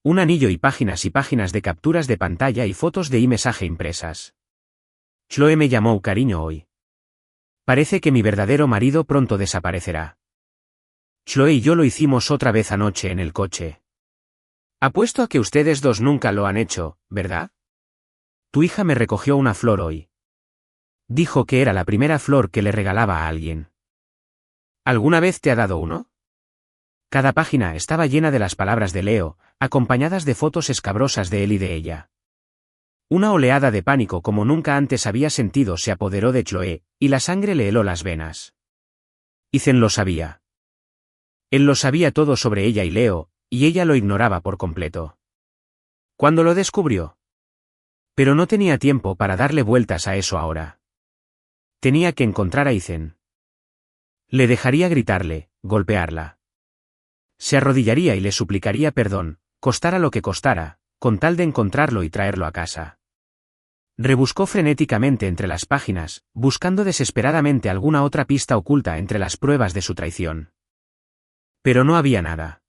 Un anillo y páginas de capturas de pantalla y fotos de iMessage impresas. Chloe me llamó cariño hoy. Parece que mi verdadero marido pronto desaparecerá. Chloe y yo lo hicimos otra vez anoche en el coche. Apuesto a que ustedes dos nunca lo han hecho, ¿verdad? Tu hija me recogió una flor hoy. Dijo que era la primera flor que le regalaba a alguien. ¿Alguna vez te ha dado uno? Cada página estaba llena de las palabras de Leo, acompañadas de fotos escabrosas de él y de ella. Una oleada de pánico como nunca antes había sentido se apoderó de Chloe, y la sangre le heló las venas. Ethan lo sabía. Él lo sabía todo sobre ella y Leo, y ella lo ignoraba por completo. ¿Cuándo lo descubrió? Pero no tenía tiempo para darle vueltas a eso ahora. Tenía que encontrar a Ethan. Le dejaría gritarle, golpearla. Se arrodillaría y le suplicaría perdón, costara lo que costara, con tal de encontrarlo y traerlo a casa. Rebuscó frenéticamente entre las páginas, buscando desesperadamente alguna otra pista oculta entre las pruebas de su traición. Pero no había nada.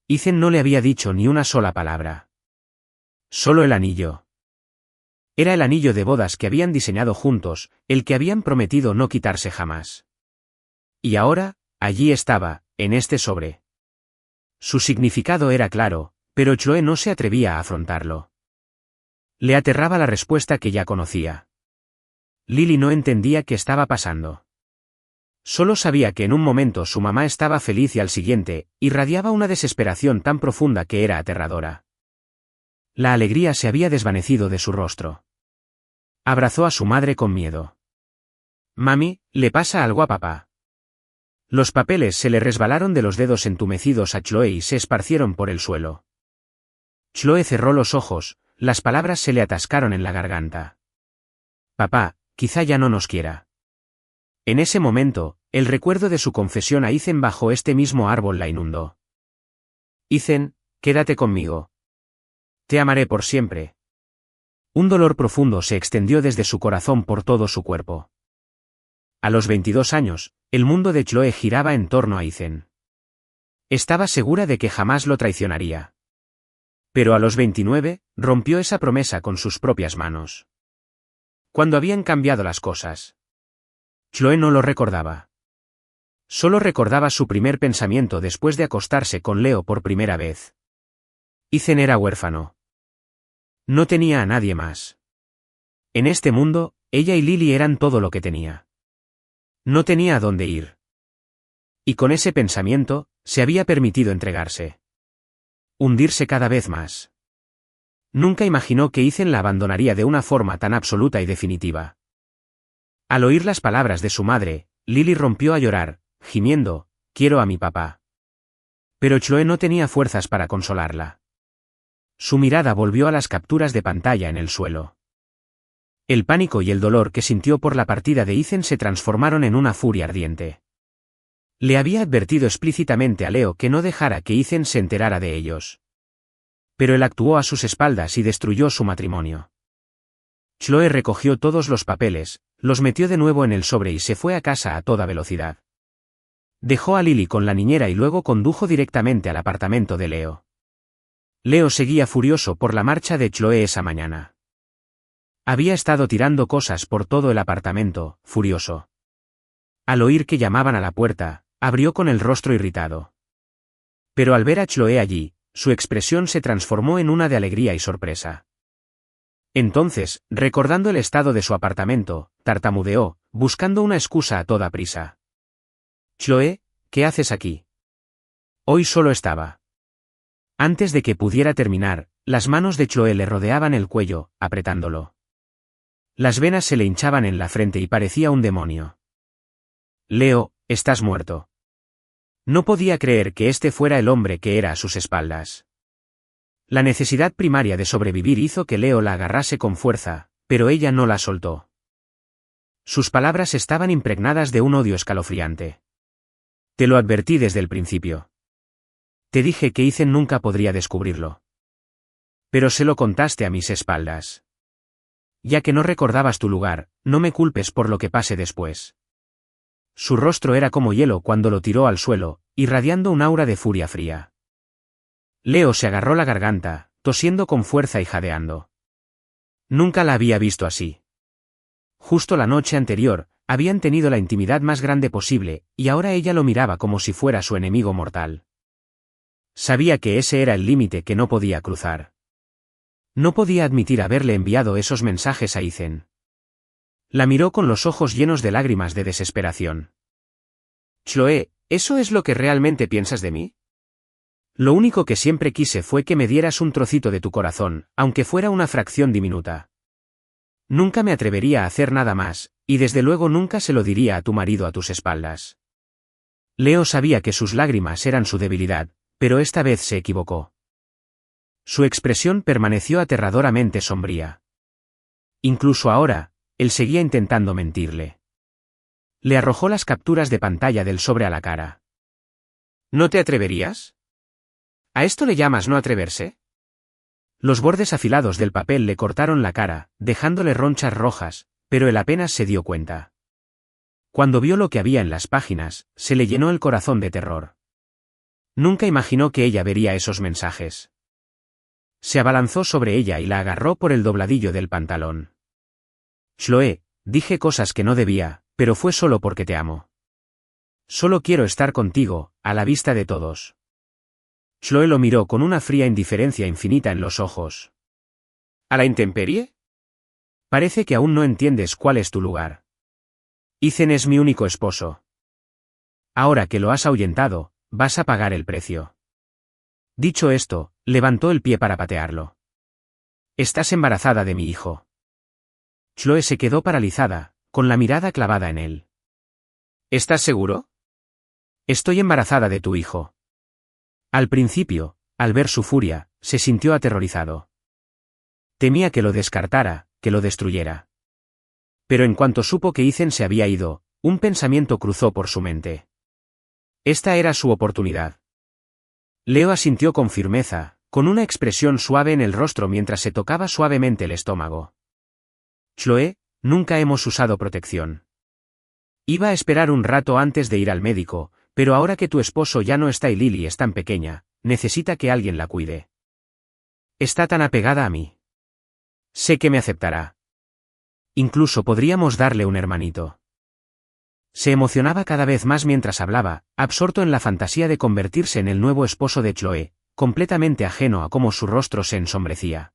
Ethan no le había dicho ni una sola palabra. Solo el anillo. Era el anillo de bodas que habían diseñado juntos, el que habían prometido no quitarse jamás. Y ahora, allí estaba, en este sobre. Su significado era claro, pero Chloe no se atrevía a afrontarlo. Le aterraba la respuesta que ya conocía. Lily no entendía qué estaba pasando. Solo sabía que en un momento su mamá estaba feliz y al siguiente, irradiaba una desesperación tan profunda que era aterradora. La alegría se había desvanecido de su rostro. Abrazó a su madre con miedo. Mami, ¿le pasa algo a papá? Los papeles se le resbalaron de los dedos entumecidos a Chloe y se esparcieron por el suelo. Chloe cerró los ojos, las palabras se le atascaron en la garganta. Papá, quizá ya no nos quiera. En ese momento, el recuerdo de su confesión a Ethan bajo este mismo árbol la inundó. Ethan, quédate conmigo. Te amaré por siempre. Un dolor profundo se extendió desde su corazón por todo su cuerpo. A los 22 años, el mundo de Chloe giraba en torno a Ethan. Estaba segura de que jamás lo traicionaría. Pero a los 29, rompió esa promesa con sus propias manos. ¿Cuándo habían cambiado las cosas? Chloe no lo recordaba. Solo recordaba su primer pensamiento después de acostarse con Leo por primera vez. Ethan era huérfano. No tenía a nadie más. En este mundo, ella y Lily eran todo lo que tenía. No tenía a dónde ir. Y con ese pensamiento, se había permitido entregarse. Hundirse cada vez más. Nunca imaginó que Ethan la abandonaría de una forma tan absoluta y definitiva. Al oír las palabras de su madre, Lily rompió a llorar, gimiendo, «Quiero a mi papá». Pero Chloe no tenía fuerzas para consolarla. Su mirada volvió a las capturas de pantalla en el suelo. El pánico y el dolor que sintió por la partida de Ethan se transformaron en una furia ardiente. Le había advertido explícitamente a Leo que no dejara que Ethan se enterara de ellos. Pero él actuó a sus espaldas y destruyó su matrimonio. Chloe recogió todos los papeles, los metió de nuevo en el sobre y se fue a casa a toda velocidad. Dejó a Lily con la niñera y luego condujo directamente al apartamento de Leo. Leo seguía furioso por la marcha de Chloe esa mañana. Había estado tirando cosas por todo el apartamento, furioso. Al oír que llamaban a la puerta, abrió con el rostro irritado. Pero al ver a Chloe allí, su expresión se transformó en una de alegría y sorpresa. Entonces, recordando el estado de su apartamento, tartamudeó, buscando una excusa a toda prisa. «Chloe, ¿qué haces aquí?» Hoy solo estaba. Antes de que pudiera terminar, las manos de Chloe le rodeaban el cuello, apretándolo. Las venas se le hinchaban en la frente y parecía un demonio. «Leo, estás muerto». No podía creer que este fuera el hombre que era a sus espaldas. La necesidad primaria de sobrevivir hizo que Leo la agarrase con fuerza, pero ella no la soltó. Sus palabras estaban impregnadas de un odio escalofriante. «Te lo advertí desde el principio. Te dije que Ethan nunca podría descubrirlo. Pero se lo contaste a mis espaldas. Ya que no recordabas tu lugar, no me culpes por lo que pase después». Su rostro era como hielo cuando lo tiró al suelo, irradiando un aura de furia fría. Leo se agarró la garganta, tosiendo con fuerza y jadeando. Nunca la había visto así. Justo la noche anterior, habían tenido la intimidad más grande posible, y ahora ella lo miraba como si fuera su enemigo mortal. Sabía que ese era el límite que no podía cruzar. No podía admitir haberle enviado esos mensajes a Ethan. La miró con los ojos llenos de lágrimas de desesperación. «Chloe, ¿eso es lo que realmente piensas de mí? Lo único que siempre quise fue que me dieras un trocito de tu corazón, aunque fuera una fracción diminuta. Nunca me atrevería a hacer nada más, y desde luego nunca se lo diría a tu marido a tus espaldas». Leo sabía que sus lágrimas eran su debilidad, pero esta vez se equivocó. Su expresión permaneció aterradoramente sombría. Incluso ahora, él seguía intentando mentirle. Le arrojó las capturas de pantalla del sobre a la cara. «¿No te atreverías? ¿A esto le llamas no atreverse?» Los bordes afilados del papel le cortaron la cara, dejándole ronchas rojas, pero él apenas se dio cuenta. Cuando vio lo que había en las páginas, se le llenó el corazón de terror. Nunca imaginó que ella vería esos mensajes. Se abalanzó sobre ella y la agarró por el dobladillo del pantalón. «Chloe, dije cosas que no debía, pero fue solo porque te amo. Solo quiero estar contigo, a la vista de todos». Chloe lo miró con una fría indiferencia infinita en los ojos. «¿A la intemperie? Parece que aún no entiendes cuál es tu lugar. Ethan es mi único esposo. Ahora que lo has ahuyentado, vas a pagar el precio». Dicho esto, levantó el pie para patearlo. «Estás embarazada de mi hijo». Chloe se quedó paralizada, con la mirada clavada en él. «¿Estás seguro?» «Estoy embarazada de tu hijo». Al principio, al ver su furia, se sintió aterrorizado. Temía que lo descartara, que lo destruyera. Pero en cuanto supo que Ethan se había ido, un pensamiento cruzó por su mente. Esta era su oportunidad. Leo asintió con firmeza, con una expresión suave en el rostro mientras se tocaba suavemente el estómago. «Chloe, nunca hemos usado protección. Iba a esperar un rato antes de ir al médico, pero ahora que tu esposo ya no está y Lily es tan pequeña, necesita que alguien la cuide. Está tan apegada a mí. Sé que me aceptará. Incluso podríamos darle un hermanito». Se emocionaba cada vez más mientras hablaba, absorto en la fantasía de convertirse en el nuevo esposo de Chloe, completamente ajeno a cómo su rostro se ensombrecía.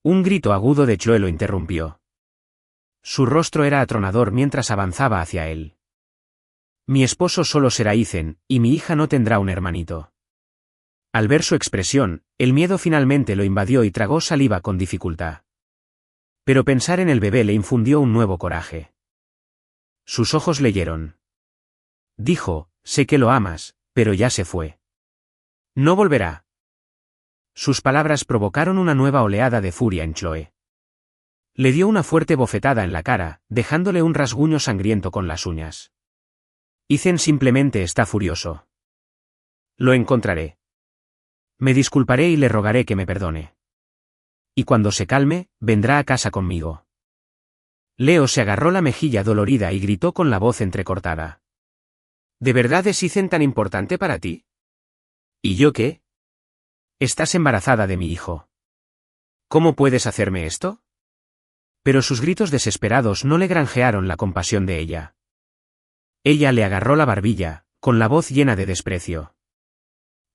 Un grito agudo de Chloe lo interrumpió. Su rostro era atronador mientras avanzaba hacia él. «Mi esposo solo será Ethan, y mi hija no tendrá un hermanito». Al ver su expresión, el miedo finalmente lo invadió y tragó saliva con dificultad. Pero pensar en el bebé le infundió un nuevo coraje. Sus ojos leyeron. Dijo: «Sé que lo amas, pero ya se fue. No volverá». Sus palabras provocaron una nueva oleada de furia en Chloe. Le dio una fuerte bofetada en la cara, dejándole un rasguño sangriento con las uñas. «Ethan simplemente está furioso. Lo encontraré. Me disculparé y le rogaré que me perdone. y cuando se calme, vendrá a casa conmigo. Leo se agarró la mejilla dolorida y gritó con la voz entrecortada. ¿De verdad es Ethan tan importante para ti? ¿Y yo qué? Estás embarazada de mi hijo. ¿Cómo puedes hacerme esto? Pero sus gritos desesperados no le granjearon la compasión de ella. Ella le agarró la barbilla, con la voz llena de desprecio.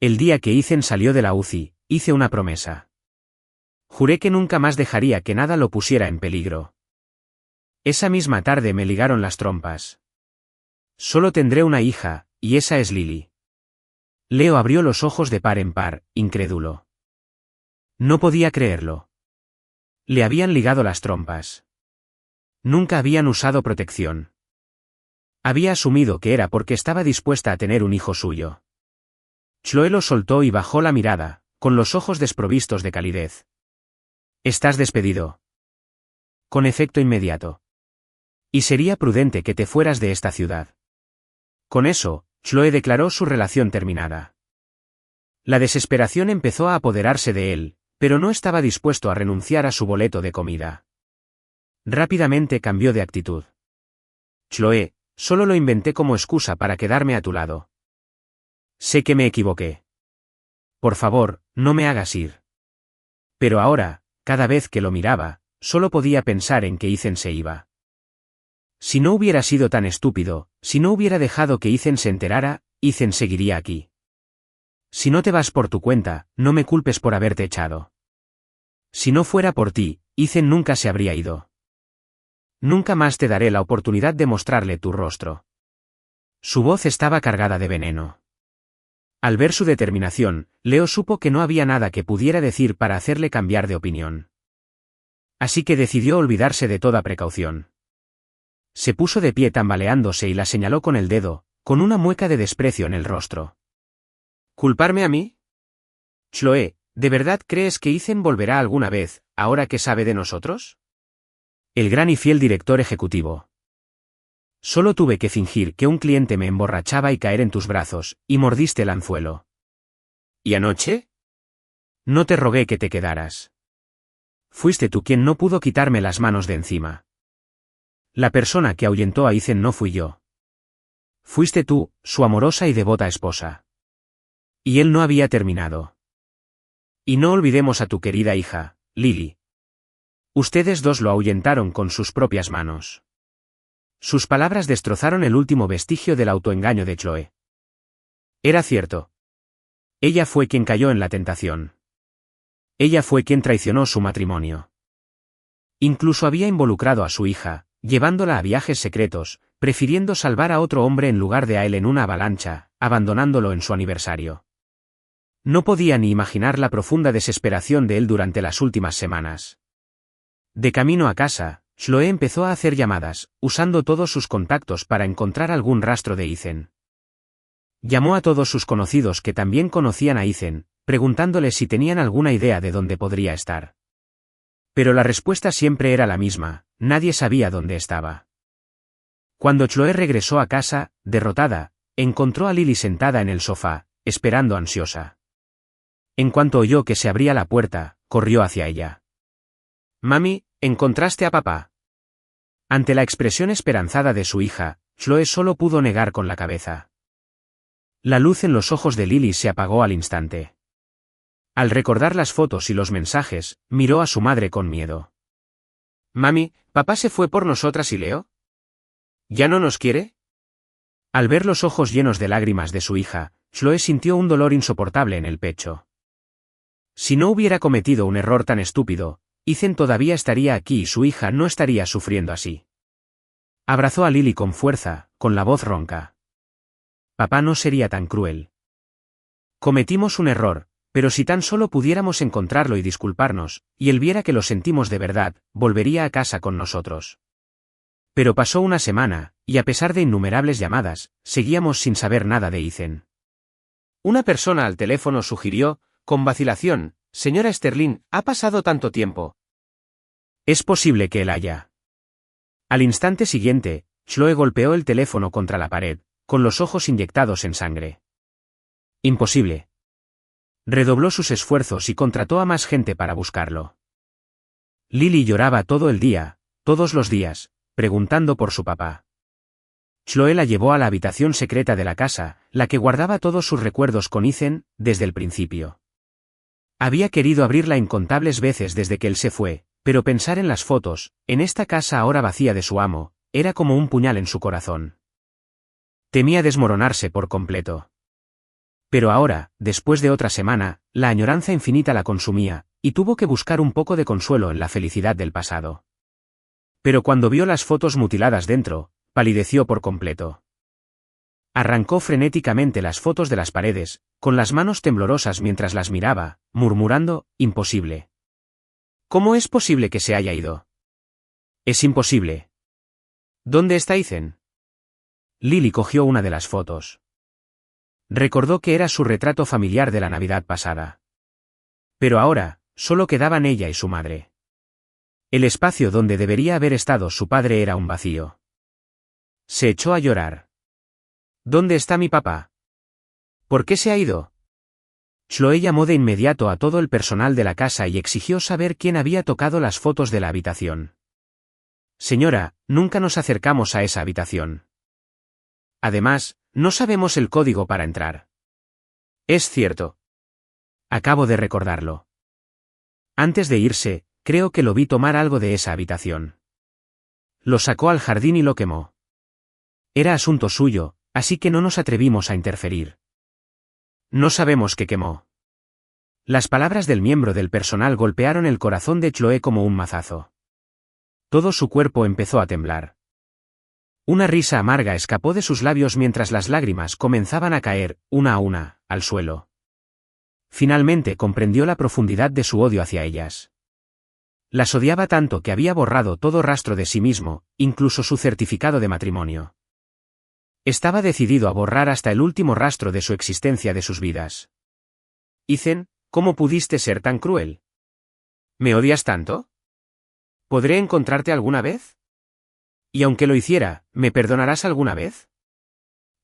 El día que Ethan salió de la UCI, hice una promesa. Juré que nunca más dejaría que nada lo pusiera en peligro. Esa misma tarde me ligaron las trompas. Solo tendré una hija, y esa es Lily. Leo abrió los ojos de par en par, incrédulo. No podía creerlo. Le habían ligado las trompas. Nunca habían usado protección. Había asumido que era porque estaba dispuesta a tener un hijo suyo. Chloe lo soltó y bajó la mirada, con los ojos desprovistos de calidez. Estás despedido. Con efecto inmediato. Y sería prudente que te fueras de esta ciudad. Con eso, Chloe declaró su relación terminada. La desesperación empezó a apoderarse de él, pero no estaba dispuesto a renunciar a su boleto de comida. Rápidamente cambió de actitud. Chloe, solo lo inventé como excusa para quedarme a tu lado. Sé que me equivoqué. Por favor, no me hagas ir. Pero ahora, cada vez que lo miraba, solo podía pensar en que Ethan se iba. Si no hubiera sido tan estúpido, si no hubiera dejado que Ethan se enterara, Ethan seguiría aquí. Si no te vas por tu cuenta, no me culpes por haberte echado. Si no fuera por ti, Ethan nunca se habría ido. Nunca más te daré la oportunidad de mostrarle tu rostro. Su voz estaba cargada de veneno. Al ver su determinación, Leo supo que no había nada que pudiera decir para hacerle cambiar de opinión. Así que decidió olvidarse de toda precaución. Se puso de pie tambaleándose y la señaló con el dedo, con una mueca de desprecio en el rostro. ¿Culparme a mí? Chloe, ¿de verdad crees que Ethan volverá alguna vez, ahora que sabe de nosotros? El gran y fiel director ejecutivo. Solo tuve que fingir que un cliente me emborrachaba y caer en tus brazos, y mordiste el anzuelo. ¿Y anoche? No te rogué que te quedaras. Fuiste tú quien no pudo quitarme las manos de encima. La persona que ahuyentó a Ethan no fui yo. Fuiste tú, su amorosa y devota esposa. Y él no había terminado. Y no olvidemos a tu querida hija, Lily. Ustedes dos lo ahuyentaron con sus propias manos. Sus palabras destrozaron el último vestigio del autoengaño de Chloe. Era cierto. Ella fue quien cayó en la tentación. Ella fue quien traicionó su matrimonio. Incluso había involucrado a su hija, llevándola a viajes secretos, prefiriendo salvar a otro hombre en lugar de a él en una avalancha, abandonándolo en su aniversario. No podía ni imaginar la profunda desesperación de él durante las últimas semanas. De camino a casa, Chloe empezó a hacer llamadas, usando todos sus contactos para encontrar algún rastro de Ethan. Llamó a todos sus conocidos que también conocían a Ethan, preguntándoles si tenían alguna idea de dónde podría estar. Pero la respuesta siempre era la misma, nadie sabía dónde estaba. Cuando Chloe regresó a casa, derrotada, encontró a Lily sentada en el sofá, esperando ansiosa. En cuanto oyó que se abría la puerta, corrió hacia ella. «Mami, ¿encontraste a papá?» Ante la expresión esperanzada de su hija, Chloe solo pudo negar con la cabeza. La luz en los ojos de Lily se apagó al instante. Al recordar las fotos y los mensajes, miró a su madre con miedo. «Mami, ¿papá se fue por nosotras y Leo? ¿Ya no nos quiere?» Al ver los ojos llenos de lágrimas de su hija, Chloe sintió un dolor insoportable en el pecho. Si no hubiera cometido un error tan estúpido, Ethan todavía estaría aquí y su hija no estaría sufriendo así. Abrazó a Lily con fuerza, con la voz ronca. Papá no sería tan cruel. Cometimos un error, pero si tan solo pudiéramos encontrarlo y disculparnos, y él viera que lo sentimos de verdad, volvería a casa con nosotros. Pero pasó una semana, y a pesar de innumerables llamadas, seguíamos sin saber nada de Ethan. Una persona al teléfono sugirió, con vacilación: «Señora Sterling, ha pasado tanto tiempo». Es posible que él haya. Al instante siguiente, Chloe golpeó el teléfono contra la pared, con los ojos inyectados en sangre. Imposible. Redobló sus esfuerzos y contrató a más gente para buscarlo. Lily lloraba todo el día, todos los días, preguntando por su papá. Chloe la llevó a la habitación secreta de la casa, la que guardaba todos sus recuerdos con Ethan, desde el principio. Había querido abrirla incontables veces desde que él se fue, pero pensar en las fotos, en esta casa ahora vacía de su amo, era como un puñal en su corazón. Temía desmoronarse por completo. Pero ahora, después de otra semana, la añoranza infinita la consumía, y tuvo que buscar un poco de consuelo en la felicidad del pasado. Pero cuando vio las fotos mutiladas dentro, palideció por completo. Arrancó frenéticamente las fotos de las paredes, con las manos temblorosas mientras las miraba, murmurando, imposible. ¿Cómo es posible que se haya ido? Es imposible. ¿Dónde está Ethan? Lily cogió una de las fotos. Recordó que era su retrato familiar de la Navidad pasada. Pero ahora, solo quedaban ella y su madre. El espacio donde debería haber estado su padre era un vacío. Se echó a llorar. ¿Dónde está mi papá? ¿Por qué se ha ido? Chloe llamó de inmediato a todo el personal de la casa y exigió saber quién había tocado las fotos de la habitación. Señora, nunca nos acercamos a esa habitación. Además, no sabemos el código para entrar. Es cierto. Acabo de recordarlo. Antes de irse, creo que lo vi tomar algo de esa habitación. Lo sacó al jardín y lo quemó. Era asunto suyo, así que no nos atrevimos a interferir. No sabemos qué quemó. Las palabras del miembro del personal golpearon el corazón de Chloe como un mazazo. Todo su cuerpo empezó a temblar. Una risa amarga escapó de sus labios mientras las lágrimas comenzaban a caer, una a una, al suelo. Finalmente comprendió la profundidad de su odio hacia ellas. Las odiaba tanto que había borrado todo rastro de sí mismo, incluso su certificado de matrimonio. Estaba decidido a borrar hasta el último rastro de su existencia de sus vidas. Ethan, ¿cómo pudiste ser tan cruel? ¿Me odias tanto? ¿Podré encontrarte alguna vez? Y aunque lo hiciera, ¿me perdonarás alguna vez?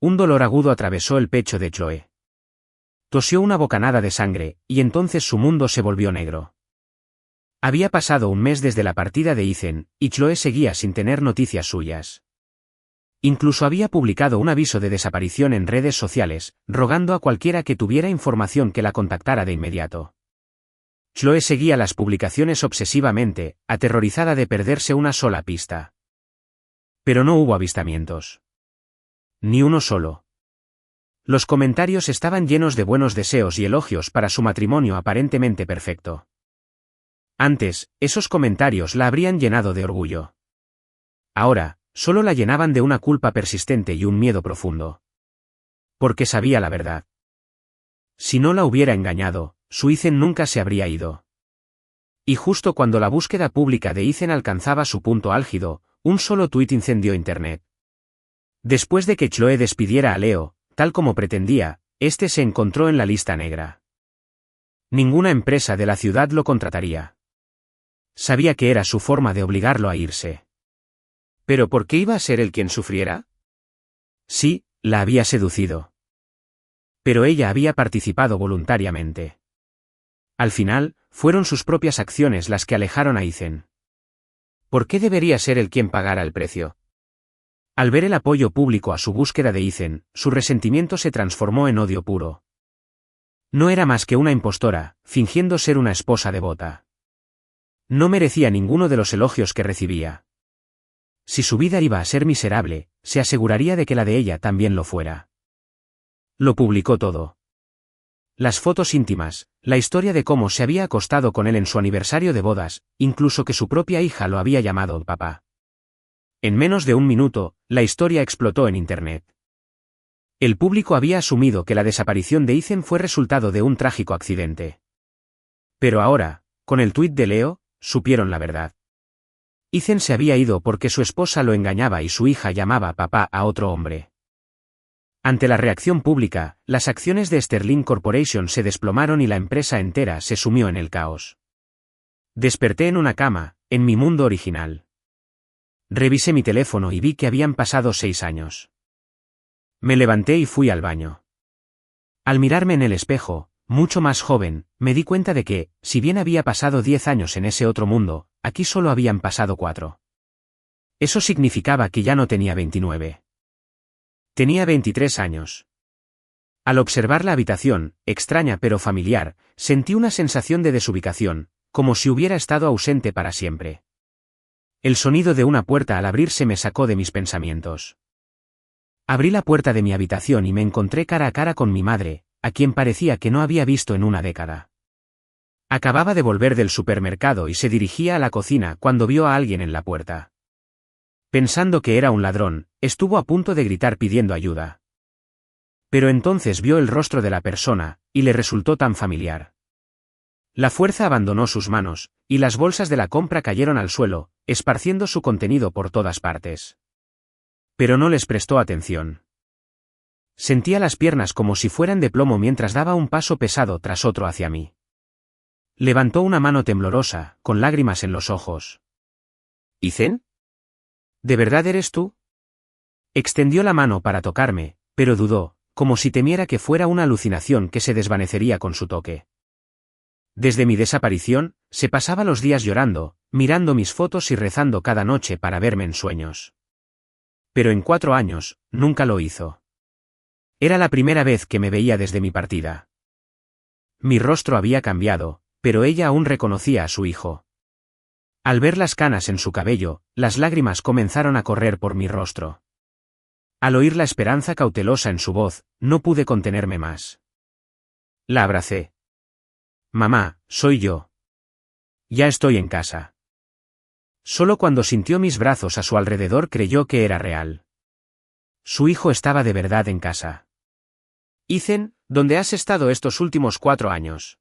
Un dolor agudo atravesó el pecho de Chloe. Tosió una bocanada de sangre, y entonces su mundo se volvió negro. Había pasado un mes desde la partida de Ethan, y Chloe seguía sin tener noticias suyas. Incluso había publicado un aviso de desaparición en redes sociales, rogando a cualquiera que tuviera información que la contactara de inmediato. Chloe seguía las publicaciones obsesivamente, aterrorizada de perderse una sola pista. Pero no hubo avistamientos. Ni uno solo. Los comentarios estaban llenos de buenos deseos y elogios para su matrimonio aparentemente perfecto. Antes, esos comentarios la habrían llenado de orgullo. Ahora, solo la llenaban de una culpa persistente y un miedo profundo. Porque sabía la verdad. Si no la hubiera engañado, su Ethan nunca se habría ido. Y justo cuando la búsqueda pública de Ethan alcanzaba su punto álgido, un solo tuit incendió Internet. Después de que Chloe despidiera a Leo, tal como pretendía, este se encontró en la lista negra. Ninguna empresa de la ciudad lo contrataría. Sabía que era su forma de obligarlo a irse. ¿Pero por qué iba a ser él quien sufriera? Sí, la había seducido. Pero ella había participado voluntariamente. Al final, fueron sus propias acciones las que alejaron a Ethan. ¿Por qué debería ser él quien pagara el precio? Al ver el apoyo público a su búsqueda de Ethan, su resentimiento se transformó en odio puro. No era más que una impostora, fingiendo ser una esposa devota. No merecía ninguno de los elogios que recibía. Si su vida iba a ser miserable, se aseguraría de que la de ella también lo fuera. Lo publicó todo. Las fotos íntimas, la historia de cómo se había acostado con él en su aniversario de bodas, incluso que su propia hija lo había llamado papá. En menos de un minuto, la historia explotó en Internet. El público había asumido que la desaparición de Ethan fue resultado de un trágico accidente. Pero ahora, con el tuit de Leo, supieron la verdad. Ethan se había ido porque su esposa lo engañaba y su hija llamaba papá a otro hombre. Ante la reacción pública, las acciones de Sterling Corporation se desplomaron y la empresa entera se sumió en el caos. Desperté en una cama, en mi mundo original. Revisé mi teléfono y vi que habían pasado 6 años. Me levanté y fui al baño. Al mirarme en el espejo, mucho más joven, me di cuenta de que, si bien había pasado 10 años en ese otro mundo, aquí solo habían pasado 4. Eso significaba que ya no tenía 29. Tenía 23 años. Al observar la habitación, extraña pero familiar, sentí una sensación de desubicación, como si hubiera estado ausente para siempre. El sonido de una puerta al abrirse me sacó de mis pensamientos. Abrí la puerta de mi habitación y me encontré cara a cara con mi madre, a quien parecía que no había visto en una década. Acababa de volver del supermercado y se dirigía a la cocina cuando vio a alguien en la puerta. Pensando que era un ladrón, estuvo a punto de gritar pidiendo ayuda. Pero entonces vio el rostro de la persona, y le resultó tan familiar. La fuerza abandonó sus manos, y las bolsas de la compra cayeron al suelo, esparciendo su contenido por todas partes. Pero no les prestó atención. Sentía las piernas como si fueran de plomo mientras daba un paso pesado tras otro hacia mí. Levantó una mano temblorosa, con lágrimas en los ojos. ¿Ethan? ¿De verdad eres tú? Extendió la mano para tocarme, pero dudó, como si temiera que fuera una alucinación que se desvanecería con su toque. Desde mi desaparición, se pasaba los días llorando, mirando mis fotos y rezando cada noche para verme en sueños. Pero en 4 años, nunca lo hizo. Era la primera vez que me veía desde mi partida. Mi rostro había cambiado, pero ella aún reconocía a su hijo. Al ver las canas en su cabello, las lágrimas comenzaron a correr por mi rostro. Al oír la esperanza cautelosa en su voz, no pude contenerme más. La abracé. Mamá, soy yo. Ya estoy en casa. Solo cuando sintió mis brazos a su alrededor creyó que era real. Su hijo estaba de verdad en casa. Ethan, ¿dónde has estado estos últimos 4 años?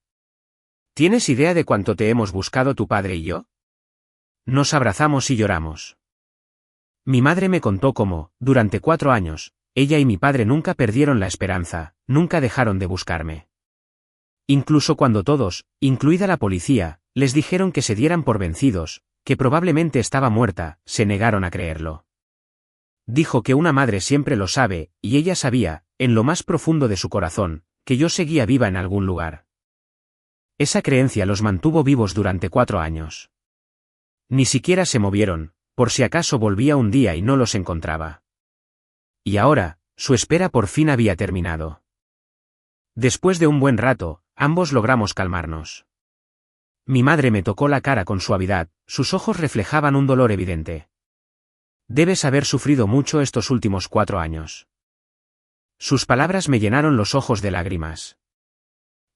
¿Tienes idea de cuánto te hemos buscado tu padre y yo? Nos abrazamos y lloramos. Mi madre me contó cómo, durante 4 años, ella y mi padre nunca perdieron la esperanza, nunca dejaron de buscarme. Incluso cuando todos, incluida la policía, les dijeron que se dieran por vencidos, que probablemente estaba muerta, se negaron a creerlo. Dijo que una madre siempre lo sabe, y ella sabía, en lo más profundo de su corazón, que yo seguía viva en algún lugar. Esa creencia los mantuvo vivos durante 4 años. Ni siquiera se movieron, por si acaso volvía un día y no los encontraba. Y ahora, su espera por fin había terminado. Después de un buen rato, ambos logramos calmarnos. Mi madre me tocó la cara con suavidad, sus ojos reflejaban un dolor evidente. Debes haber sufrido mucho estos últimos 4 años. Sus palabras me llenaron los ojos de lágrimas.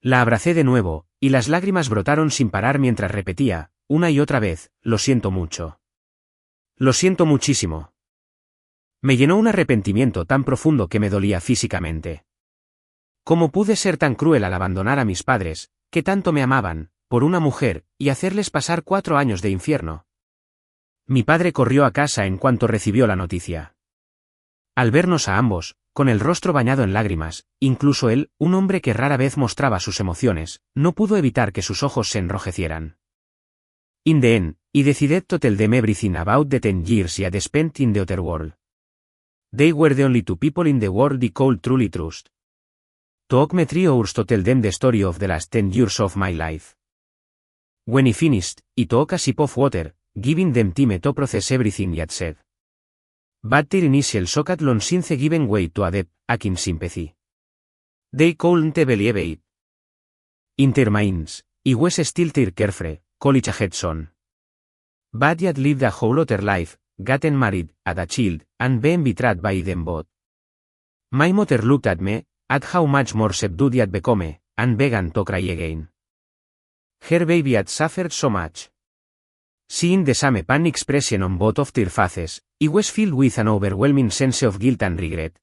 La abracé de nuevo, y las lágrimas brotaron sin parar mientras repetía, una y otra vez, lo siento mucho. Lo siento muchísimo. Me llenó un arrepentimiento tan profundo que me dolía físicamente. ¿Cómo pude ser tan cruel al abandonar a mis padres, que tanto me amaban, por una mujer, y hacerles pasar 4 años de infierno? Mi padre corrió a casa en cuanto recibió la noticia. Al vernos a ambos, con el rostro bañado en lágrimas, incluso él, un hombre que rara vez mostraba sus emociones, no pudo evitar que sus ojos se enrojecieran. In the end, I decided to tell them everything about the 10 years I had spent in the other world. They were the only 2 people in the world I could truly trust. Took me 3 hours to tell them the story of the last 10 years of my life. When I finished, I took a sip of water, giving them time to process everything I had said. But their initial shock had long since given way to a deep, aching sympathy. They couldn't believe it. In their minds, I was still their carefree, college-aged son. But I had lived a whole other life, gotten married, had a child, and been betrayed by them both. My mother looked at me, at how much more subdued I had become, and began to cry again. Her baby had suffered so much. Seeing the same pain expression on both of their faces, I was filled with an overwhelming sense of guilt and regret.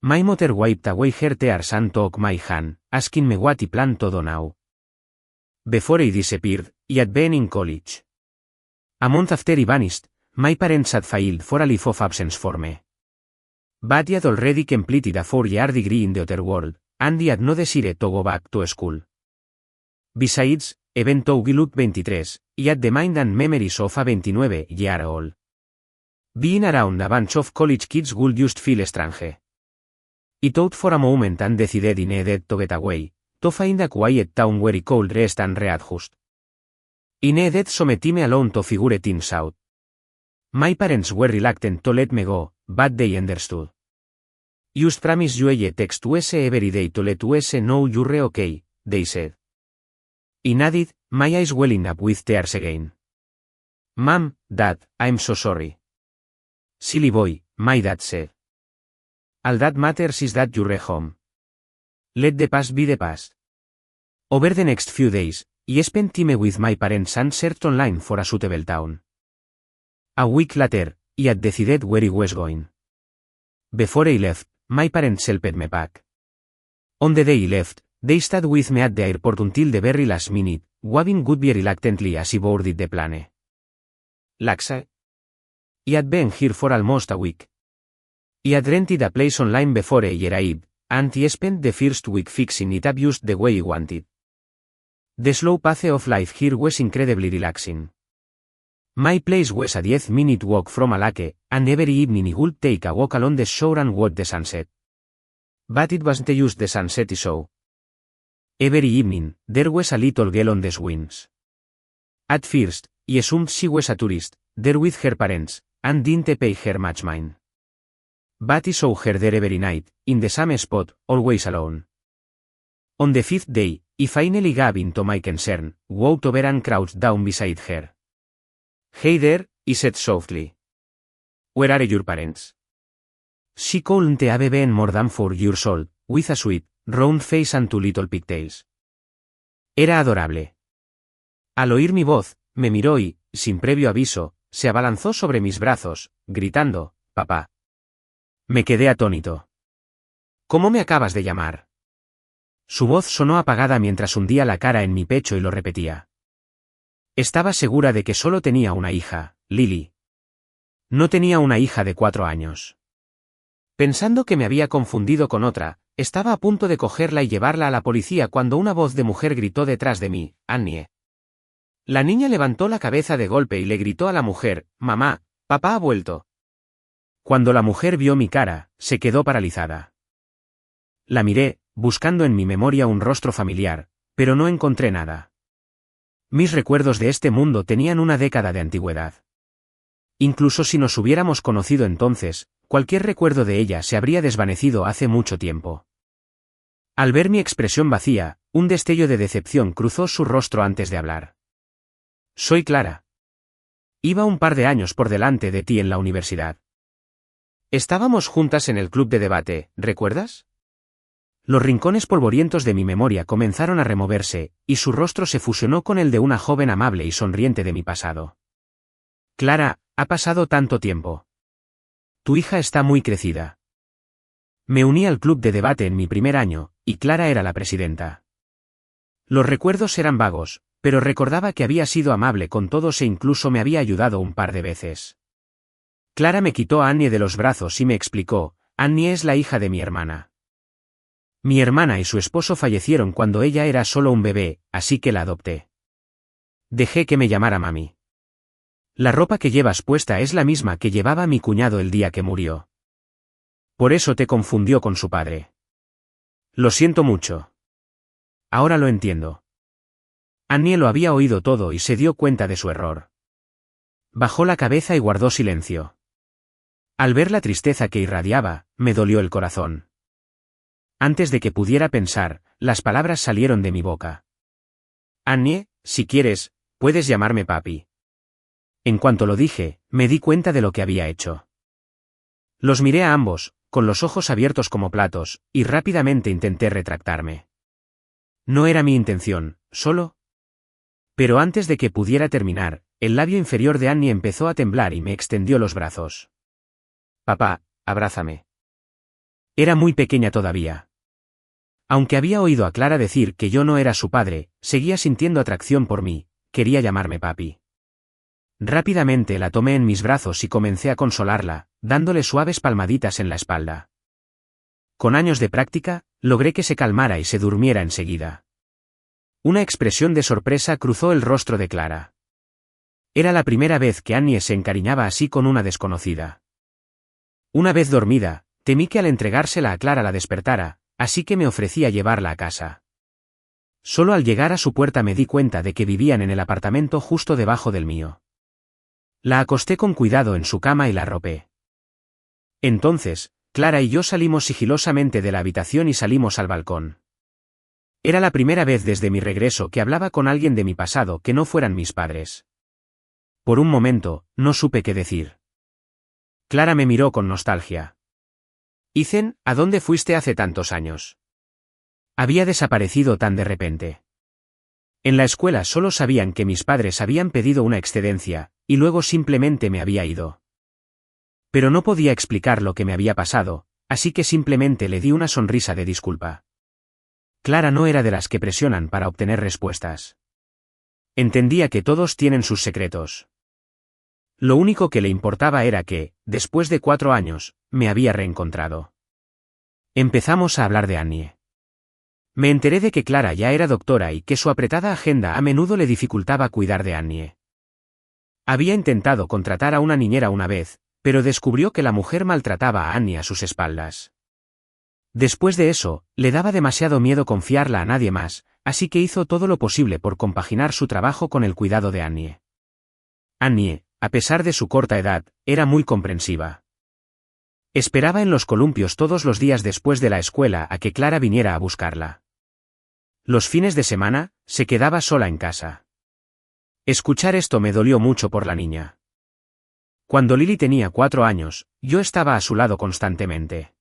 My mother wiped away her tears and took my hand, asking me what I planned to do now. Before I disappeared, I had been in college. A month after I vanished, my parents had filed for a leave of absence for me. But I had already completed a 4-year degree in the other world, and I had no desire to go back to school. Besides, even though I looked 23, I had the mind and memories of a 29-year-old. Being around a bunch of college kids would just feel strange. I thought for a moment and decided I needed to get away, to find a quiet town where I could rest and readjust. I needed sometime alone to figure things out. My parents were reluctant to let me go, but they understood. Just promise you a text us every day to let us know you're okay, they said. I nodded, my eyes welling up with tears again. Mom, Dad, I'm so sorry. Silly boy, my dad said. All that matters is that you're home. Let the past be the past. Over the next few days, I spent time with my parents and searched online for a suitable town. A week later, I had decided where I was going. Before I left, my parents helped me pack. On the day I left, they stayed with me at the airport until the very last minute, waving goodbye reluctantly as I boarded the plane. Laxa. I had been here for almost a week. I had rented a place online before I arrived, and I spent the first week fixing it up just the way I wanted. The slow pace of life here was incredibly relaxing. My place was a 10-minute walk from a lake, and every evening I would take a walk along the shore and watch the sunset. But it wasn't just the sunset I saw. Every evening, there was a little girl on the swings. At first, I assumed she was a tourist, there with her parents, and didn't pay her much mind. But I saw her there every night, in the same spot, always alone. On the fifth day, I finally gave in to my concern, walked over and crouched down beside her. Hey there, I said softly. Where are your parents? She couldn't have been more than 4 years old, with a sweet, round face and 2 little pigtails. Era adorable. Al oír mi voz, me miró y, sin previo aviso, se abalanzó sobre mis brazos, gritando, «Papá». Me quedé atónito. ¿Cómo me acabas de llamar? Su voz sonó apagada mientras hundía la cara en mi pecho y lo repetía. Estaba segura de que solo tenía una hija, Lily. No tenía una hija de 4 años. Pensando que me había confundido con otra, estaba a punto de cogerla y llevarla a la policía cuando una voz de mujer gritó detrás de mí, «Annie». La niña levantó la cabeza de golpe y le gritó a la mujer, «Mamá, papá ha vuelto». Cuando la mujer vio mi cara, se quedó paralizada. La miré, buscando en mi memoria un rostro familiar, pero no encontré nada. Mis recuerdos de este mundo tenían una década de antigüedad. Incluso si nos hubiéramos conocido entonces, cualquier recuerdo de ella se habría desvanecido hace mucho tiempo. Al ver mi expresión vacía, un destello de decepción cruzó su rostro antes de hablar. Soy Clara. Iba un par de años por delante de ti en la universidad. Estábamos juntas en el club de debate, ¿recuerdas? Los rincones polvorientos de mi memoria comenzaron a removerse, y su rostro se fusionó con el de una joven amable y sonriente de mi pasado. Clara, ha pasado tanto tiempo. Tu hija está muy crecida. Me uní al club de debate en mi primer año, y Clara era la presidenta. Los recuerdos eran vagos, pero recordaba que había sido amable con todos e incluso me había ayudado un par de veces. Clara me quitó a Annie de los brazos y me explicó, Annie es la hija de mi hermana. Mi hermana y su esposo fallecieron cuando ella era solo un bebé, así que la adopté. Dejé que me llamara mami. La ropa que llevas puesta es la misma que llevaba mi cuñado el día que murió. Por eso te confundió con su padre. Lo siento mucho. Ahora lo entiendo. Annie lo había oído todo y se dio cuenta de su error. Bajó la cabeza y guardó silencio. Al ver la tristeza que irradiaba, me dolió el corazón. Antes de que pudiera pensar, las palabras salieron de mi boca. Annie, si quieres, puedes llamarme papi. En cuanto lo dije, me di cuenta de lo que había hecho. Los miré a ambos, con los ojos abiertos como platos, y rápidamente intenté retractarme. No era mi intención, solo. Pero antes de que pudiera terminar, el labio inferior de Annie empezó a temblar y me extendió los brazos. Papá, abrázame. Era muy pequeña todavía. Aunque había oído a Clara decir que yo no era su padre, seguía sintiendo atracción por mí, quería llamarme papi. Rápidamente la tomé en mis brazos y comencé a consolarla, dándole suaves palmaditas en la espalda. Con años de práctica, logré que se calmara y se durmiera enseguida. Una expresión de sorpresa cruzó el rostro de Clara. Era la primera vez que Annie se encariñaba así con una desconocida. Una vez dormida, temí que al entregársela a Clara la despertara, así que me ofrecí a llevarla a casa. Solo al llegar a su puerta me di cuenta de que vivían en el apartamento justo debajo del mío. La acosté con cuidado en su cama y la arropé. Entonces, Clara y yo salimos sigilosamente de la habitación y salimos al balcón. Era la primera vez desde mi regreso que hablaba con alguien de mi pasado que no fueran mis padres. Por un momento, no supe qué decir. Clara me miró con nostalgia. Ethan, ¿a dónde fuiste hace tantos años? Había desaparecido tan de repente. En la escuela solo sabían que mis padres habían pedido una excedencia, y luego simplemente me había ido. Pero no podía explicar lo que me había pasado, así que simplemente le di una sonrisa de disculpa. Clara no era de las que presionan para obtener respuestas. Entendía que todos tienen sus secretos. Lo único que le importaba era que, después de 4 años, me había reencontrado. Empezamos a hablar de Annie. Me enteré de que Clara ya era doctora y que su apretada agenda a menudo le dificultaba cuidar de Annie. Había intentado contratar a una niñera una vez, pero descubrió que la mujer maltrataba a Annie a sus espaldas. Después de eso, le daba demasiado miedo confiarla a nadie más, así que hizo todo lo posible por compaginar su trabajo con el cuidado de Annie. Annie, a pesar de su corta edad, era muy comprensiva. Esperaba en los columpios todos los días después de la escuela a que Clara viniera a buscarla. Los fines de semana, se quedaba sola en casa. Escuchar esto me dolió mucho por la niña. Cuando Lily tenía 4 años, yo estaba a su lado constantemente.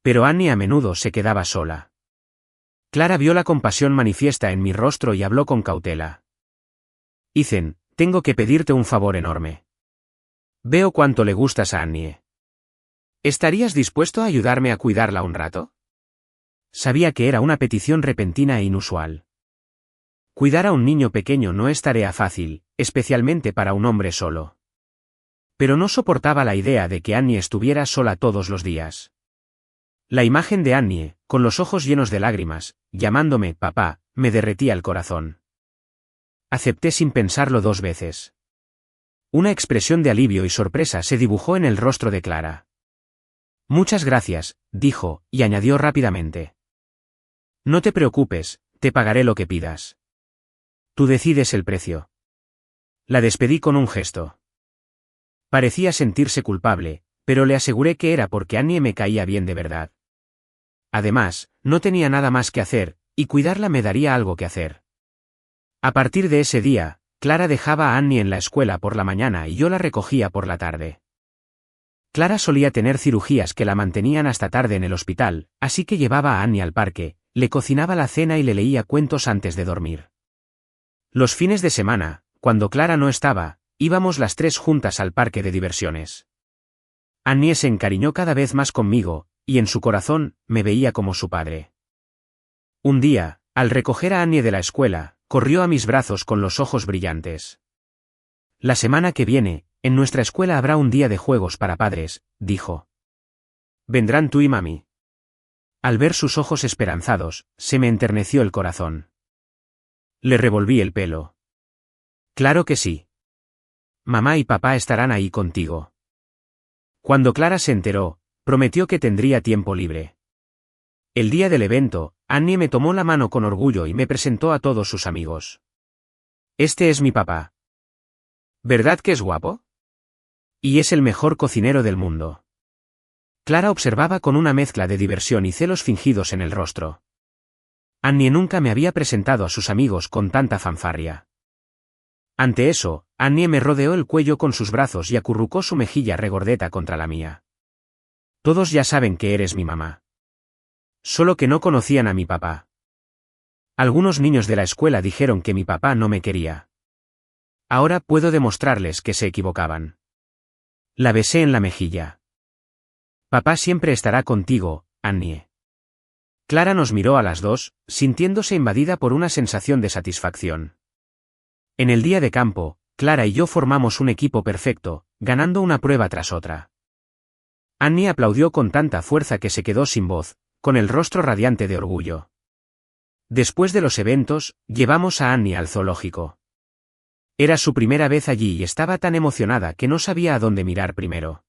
Pero Annie a menudo se quedaba sola. Clara vio la compasión manifiesta en mi rostro y habló con cautela. Ethan, tengo que pedirte un favor enorme. Veo cuánto le gustas a Annie. ¿Estarías dispuesto a ayudarme a cuidarla un rato? Sabía que era una petición repentina e inusual. Cuidar a un niño pequeño no es tarea fácil, especialmente para un hombre solo. Pero no soportaba la idea de que Annie estuviera sola todos los días. La imagen de Annie, con los ojos llenos de lágrimas, llamándome papá, me derretía el corazón. Acepté sin pensarlo 2 veces. Una expresión de alivio y sorpresa se dibujó en el rostro de Clara. Muchas gracias, dijo, y añadió rápidamente. No te preocupes, te pagaré lo que pidas. Tú decides el precio. La despedí con un gesto. Parecía sentirse culpable, pero le aseguré que era porque Annie me caía bien de verdad. Además, no tenía nada más que hacer, y cuidarla me daría algo que hacer. A partir de ese día, Clara dejaba a Annie en la escuela por la mañana y yo la recogía por la tarde. Clara solía tener cirugías que la mantenían hasta tarde en el hospital, así que llevaba a Annie al parque, le cocinaba la cena y le leía cuentos antes de dormir. Los fines de semana, cuando Clara no estaba, íbamos las 3 juntas al parque de diversiones. Annie se encariñó cada vez más conmigo, y en su corazón, me veía como su padre. Un día, al recoger a Annie de la escuela, corrió a mis brazos con los ojos brillantes. La semana que viene, en nuestra escuela habrá un día de juegos para padres, dijo. ¿Vendrán tú y mami? Al ver sus ojos esperanzados, se me enterneció el corazón. Le revolví el pelo. Claro que sí. Mamá y papá estarán ahí contigo. Cuando Clara se enteró, prometió que tendría tiempo libre. El día del evento, Annie me tomó la mano con orgullo y me presentó a todos sus amigos. Este es mi papá. ¿Verdad que es guapo? Y es el mejor cocinero del mundo. Clara observaba con una mezcla de diversión y celos fingidos en el rostro. Annie nunca me había presentado a sus amigos con tanta fanfarria. Ante eso, Annie me rodeó el cuello con sus brazos y acurrucó su mejilla regordeta contra la mía. Todos ya saben que eres mi mamá. Solo que no conocían a mi papá. Algunos niños de la escuela dijeron que mi papá no me quería. Ahora puedo demostrarles que se equivocaban. La besé en la mejilla. Papá siempre estará contigo, Annie. Clara nos miró a las 2, sintiéndose invadida por una sensación de satisfacción. En el día de campo, Clara y yo formamos un equipo perfecto, ganando una prueba tras otra. Annie aplaudió con tanta fuerza que se quedó sin voz, con el rostro radiante de orgullo. Después de los eventos, llevamos a Annie al zoológico. Era su primera vez allí y estaba tan emocionada que no sabía a dónde mirar primero.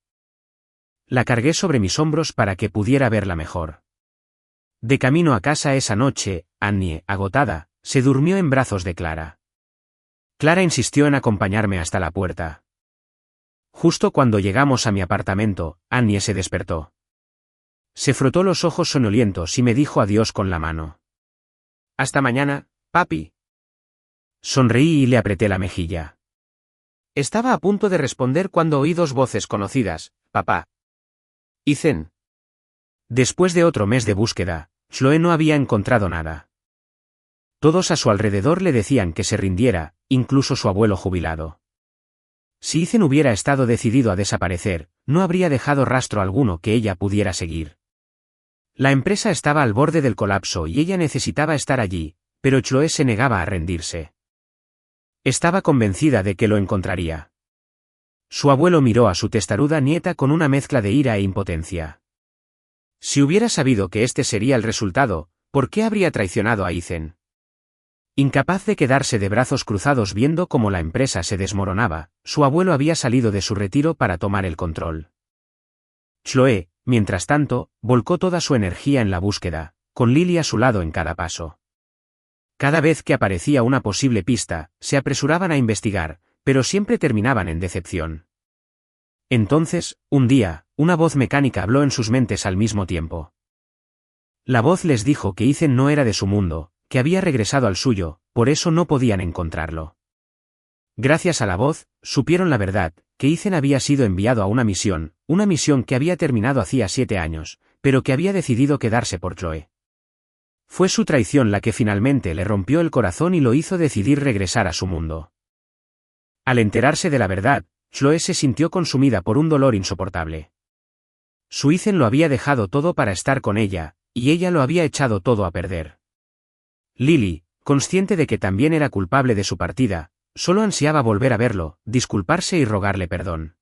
La cargué sobre mis hombros para que pudiera verla mejor. De camino a casa esa noche, Annie, agotada, se durmió en brazos de Clara. Clara insistió en acompañarme hasta la puerta. Justo cuando llegamos a mi apartamento, Annie se despertó. Se frotó los ojos soñolientos y me dijo adiós con la mano. «Hasta mañana, papi». Sonreí y le apreté la mejilla. Estaba a punto de responder cuando oí dos voces conocidas: «Papá». «Ethan». Después de otro mes de búsqueda, Chloe no había encontrado nada. Todos a su alrededor le decían que se rindiera, incluso su abuelo jubilado. Si Ethan hubiera estado decidido a desaparecer, no habría dejado rastro alguno que ella pudiera seguir. La empresa estaba al borde del colapso y ella necesitaba estar allí, pero Chloe se negaba a rendirse. Estaba convencida de que lo encontraría. Su abuelo miró a su testaruda nieta con una mezcla de ira e impotencia. Si hubiera sabido que este sería el resultado, ¿por qué habría traicionado a Ethan? Incapaz de quedarse de brazos cruzados viendo cómo la empresa se desmoronaba, su abuelo había salido de su retiro para tomar el control. Chloe, mientras tanto, volcó toda su energía en la búsqueda, con Lily a su lado en cada paso. Cada vez que aparecía una posible pista, se apresuraban a investigar, pero siempre terminaban en decepción. Entonces, un día, una voz mecánica habló en sus mentes al mismo tiempo. La voz les dijo que Ethan no era de su mundo, que había regresado al suyo, por eso no podían encontrarlo. Gracias a la voz, supieron la verdad, que Ethan había sido enviado a una misión que había terminado hacía 7 años, pero que había decidido quedarse por Chloe. Fue su traición la que finalmente le rompió el corazón y lo hizo decidir regresar a su mundo. Al enterarse de la verdad, Chloe se sintió consumida por un dolor insoportable. Su Ethan lo había dejado todo para estar con ella, y ella lo había echado todo a perder. Lily, consciente de que también era culpable de su partida, solo ansiaba volver a verlo, disculparse y rogarle perdón.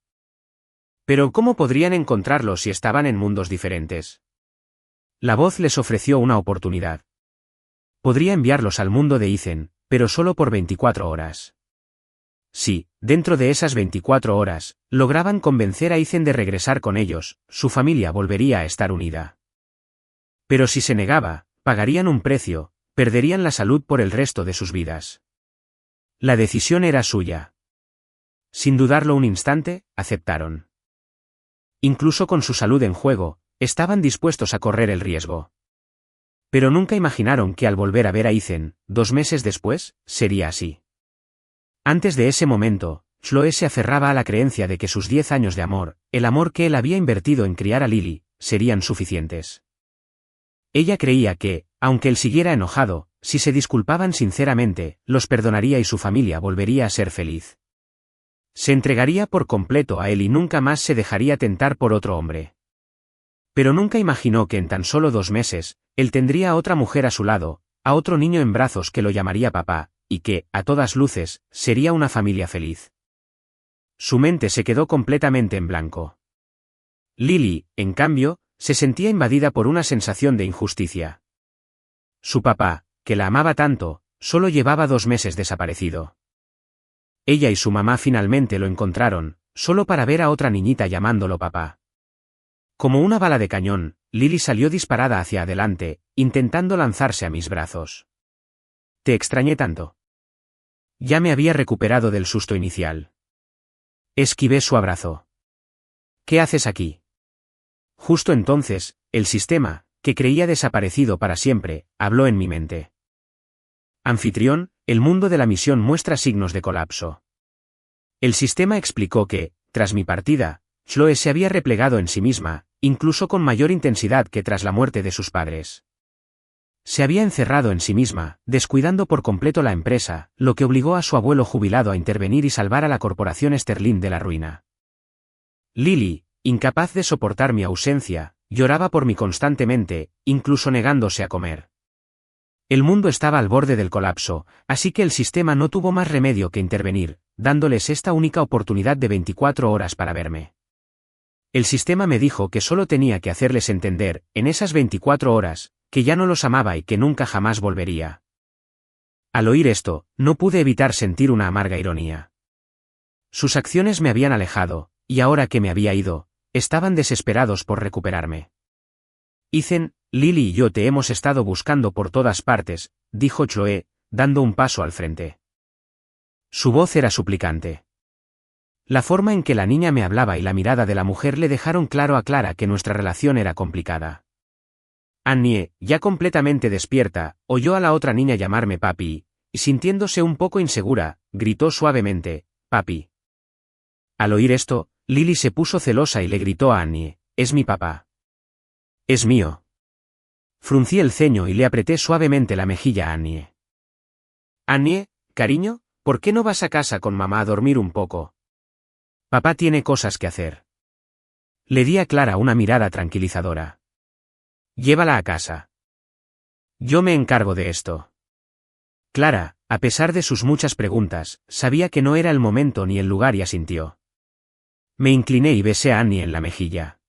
Pero ¿cómo podrían encontrarlo si estaban en mundos diferentes? La voz les ofreció una oportunidad. Podría enviarlos al mundo de Ethan, pero solo por 24 horas. Si, dentro de esas 24 horas, lograban convencer a Ethan de regresar con ellos, su familia volvería a estar unida. Pero si se negaba, pagarían un precio, perderían la salud por el resto de sus vidas. La decisión era suya. Sin dudarlo un instante, aceptaron. Incluso con su salud en juego, estaban dispuestos a correr el riesgo. Pero nunca imaginaron que al volver a ver a Ethan, 2 meses después, sería así. Antes de ese momento, Chloe se aferraba a la creencia de que sus 10 años de amor, el amor que él había invertido en criar a Lily, serían suficientes. Ella creía que, aunque él siguiera enojado, si se disculpaban sinceramente, los perdonaría y su familia volvería a ser feliz. Se entregaría por completo a él y nunca más se dejaría tentar por otro hombre. Pero nunca imaginó que en tan solo 2 meses, él tendría a otra mujer a su lado, a otro niño en brazos que lo llamaría papá, y que, a todas luces, sería una familia feliz. Su mente se quedó completamente en blanco. Lily, en cambio, se sentía invadida por una sensación de injusticia. Su papá, que la amaba tanto, solo llevaba 2 meses desaparecido. Ella y su mamá finalmente lo encontraron, solo para ver a otra niñita llamándolo papá. Como una bala de cañón, Lily salió disparada hacia adelante, intentando lanzarse a mis brazos. «Te extrañé tanto». Ya me había recuperado del susto inicial. Esquivé su abrazo. «¿Qué haces aquí?» Justo entonces, el sistema, que creía desaparecido para siempre, habló en mi mente. «Anfitrión, el mundo de la misión muestra signos de colapso». El sistema explicó que, tras mi partida, Chloe se había replegado en sí misma, incluso con mayor intensidad que tras la muerte de sus padres. Se había encerrado en sí misma, descuidando por completo la empresa, lo que obligó a su abuelo jubilado a intervenir y salvar a la corporación Sterling de la ruina. Lily, incapaz de soportar mi ausencia, lloraba por mí constantemente, incluso negándose a comer. El mundo estaba al borde del colapso, así que el sistema no tuvo más remedio que intervenir, dándoles esta única oportunidad de 24 horas para verme. El sistema me dijo que solo tenía que hacerles entender, en esas 24 horas, que ya no los amaba y que nunca jamás volvería. Al oír esto, no pude evitar sentir una amarga ironía. Sus acciones me habían alejado, y ahora que me había ido, estaban desesperados por recuperarme. Ethan, Lily y yo te hemos estado buscando por todas partes, dijo Chloe, dando un paso al frente. Su voz era suplicante. La forma en que la niña me hablaba y la mirada de la mujer le dejaron claro a Clara que nuestra relación era complicada. Annie, ya completamente despierta, oyó a la otra niña llamarme papi, y sintiéndose un poco insegura, gritó suavemente, papi. Al oír esto, Lily se puso celosa y le gritó a Annie, es mi papá. Es mío. Fruncí el ceño y le apreté suavemente la mejilla a Annie. Annie, cariño, ¿por qué no vas a casa con mamá a dormir un poco? Papá tiene cosas que hacer. Le di a Clara una mirada tranquilizadora. Llévala a casa. Yo me encargo de esto. Clara, a pesar de sus muchas preguntas, sabía que no era el momento ni el lugar y asintió. Me incliné y besé a Annie en la mejilla.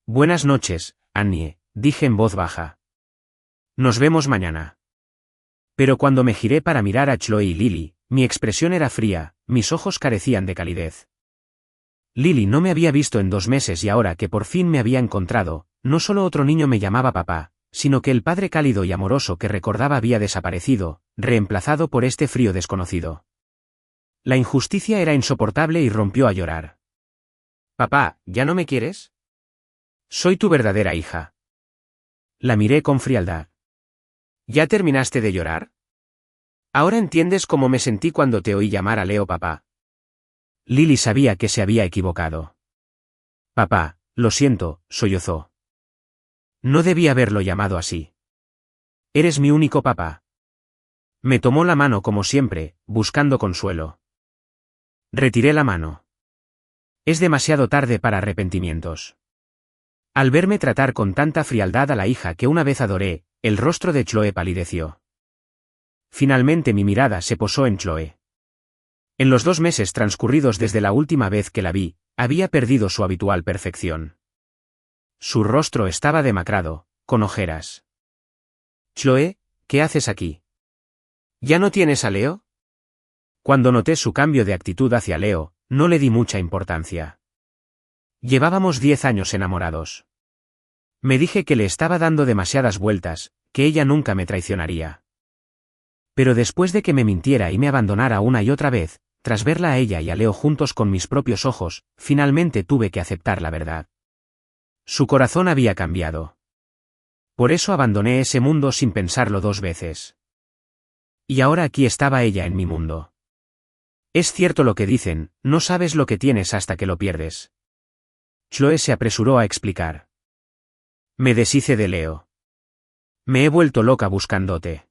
Buenas noches, Annie, dije en voz baja. Nos vemos mañana. Pero cuando me giré para mirar a Chloe y Lily, mi expresión era fría, mis ojos carecían de calidez. Lily no me había visto en 2 meses y ahora que por fin me había encontrado, no solo otro niño me llamaba papá, sino que el padre cálido y amoroso que recordaba había desaparecido, reemplazado por este frío desconocido. La injusticia era insoportable y rompió a llorar. Papá, ¿ya no me quieres? Soy tu verdadera hija. La miré con frialdad. ¿Ya terminaste de llorar? ¿Ahora entiendes cómo me sentí cuando te oí llamar a Leo papá? Lily sabía que se había equivocado. Papá, lo siento, sollozó. No debí haberlo llamado así. Eres mi único papá. Me tomó la mano como siempre, buscando consuelo. Retiré la mano. Es demasiado tarde para arrepentimientos. Al verme tratar con tanta frialdad a la hija que una vez adoré, el rostro de Chloe palideció. Finalmente mi mirada se posó en Chloe. En los 2 meses transcurridos desde la última vez que la vi, había perdido su habitual perfección. Su rostro estaba demacrado, con ojeras. Chloe, ¿qué haces aquí? ¿Ya no tienes a Leo? Cuando noté su cambio de actitud hacia Leo, no le di mucha importancia. Llevábamos 10 años enamorados. Me dije que le estaba dando demasiadas vueltas, que ella nunca me traicionaría. Pero después de que me mintiera y me abandonara una y otra vez, tras verla a ella y a Leo juntos con mis propios ojos, finalmente tuve que aceptar la verdad. Su corazón había cambiado. Por eso abandoné ese mundo sin pensarlo 2 veces. Y ahora aquí estaba ella en mi mundo. Es cierto lo que dicen, no sabes lo que tienes hasta que lo pierdes. Chloe se apresuró a explicar. Me deshice de Leo. Me he vuelto loca buscándote.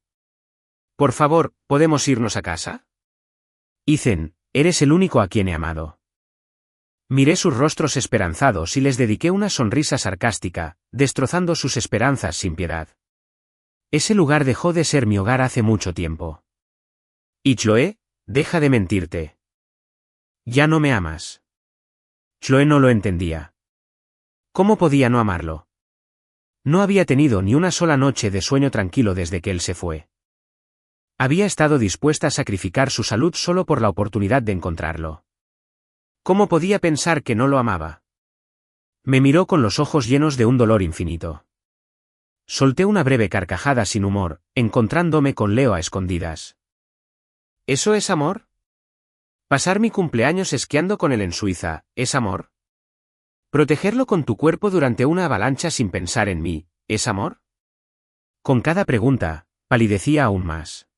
Por favor, ¿podemos irnos a casa? Ethan, eres el único a quien he amado. Miré sus rostros esperanzados y les dediqué una sonrisa sarcástica, destrozando sus esperanzas sin piedad. Ese lugar dejó de ser mi hogar hace mucho tiempo. ¿Y Chloe? Deja de mentirte. Ya no me amas. Chloe no lo entendía. ¿Cómo podía no amarlo? No había tenido ni una sola noche de sueño tranquilo desde que él se fue. Había estado dispuesta a sacrificar su salud solo por la oportunidad de encontrarlo. ¿Cómo podía pensar que no lo amaba? Me miró con los ojos llenos de un dolor infinito. Solté una breve carcajada sin humor, encontrándome con Leo a escondidas. ¿Eso es amor? ¿Pasar mi cumpleaños esquiando con él en Suiza, es amor? ¿Protegerlo con tu cuerpo durante una avalancha sin pensar en mí, es amor? Con cada pregunta, palidecía aún más.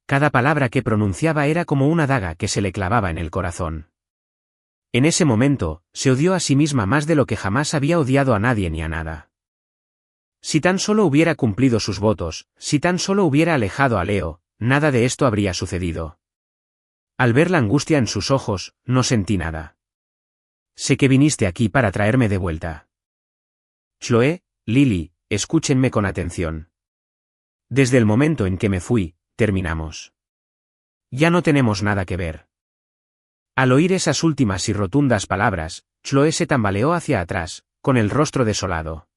Cada palabra que pronunciaba era como una daga que se le clavaba en el corazón. En ese momento, se odió a sí misma más de lo que jamás había odiado a nadie ni a nada. Si tan solo hubiera cumplido sus votos, si tan solo hubiera alejado a Leo, nada de esto habría sucedido. Al ver la angustia en sus ojos, no sentí nada. Sé que viniste aquí para traerme de vuelta. Chloe, Lily, escúchenme con atención. Desde el momento en que me fui, terminamos. Ya no tenemos nada que ver. Al oír esas últimas y rotundas palabras, Chloe se tambaleó hacia atrás, con el rostro desolado.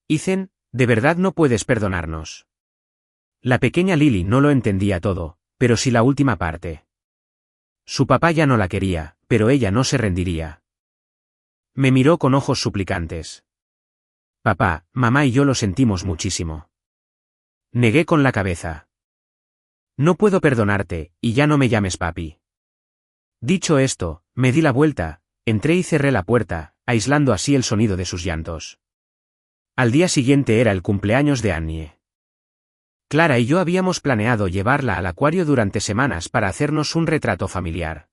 Ethan, de verdad no puedes perdonarnos. La pequeña Lily no lo entendía todo, pero sí la última parte. Su papá ya no la quería, pero ella no se rendiría. Me miró con ojos suplicantes. Papá, mamá y yo lo sentimos muchísimo. Negué con la cabeza. No puedo perdonarte, y ya no me llames papi. Dicho esto, me di la vuelta, entré y cerré la puerta, aislando así el sonido de sus llantos. Al día siguiente era el cumpleaños de Annie. Clara y yo habíamos planeado llevarla al acuario durante semanas para hacernos un retrato familiar.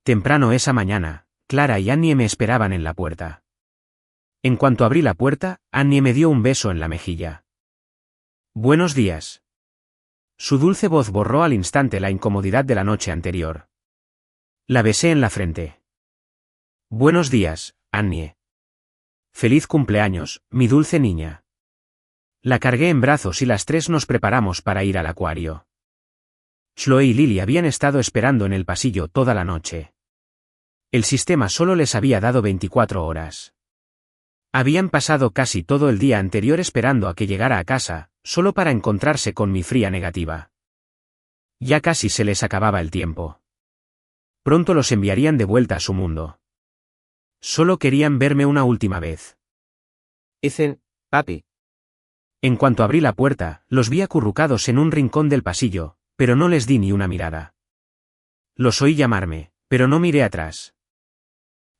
Temprano esa mañana, Clara y Annie me esperaban en la puerta. En cuanto abrí la puerta, Annie me dio un beso en la mejilla. Buenos días. Su dulce voz borró al instante la incomodidad de la noche anterior. La besé en la frente. Buenos días, Annie. Feliz cumpleaños, mi dulce niña. La cargué en brazos y las tres nos preparamos para ir al acuario. Chloe y Lily habían estado esperando en el pasillo toda la noche. El sistema solo les había dado 24 horas. Habían pasado casi todo el día anterior esperando a que llegara a casa, solo para encontrarse con mi fría negativa. Ya casi se les acababa el tiempo. Pronto los enviarían de vuelta a su mundo. Solo querían verme una última vez. Ethan, papi. En cuanto abrí la puerta, los vi acurrucados en un rincón del pasillo, pero no les di ni una mirada. Los oí llamarme, pero no miré atrás.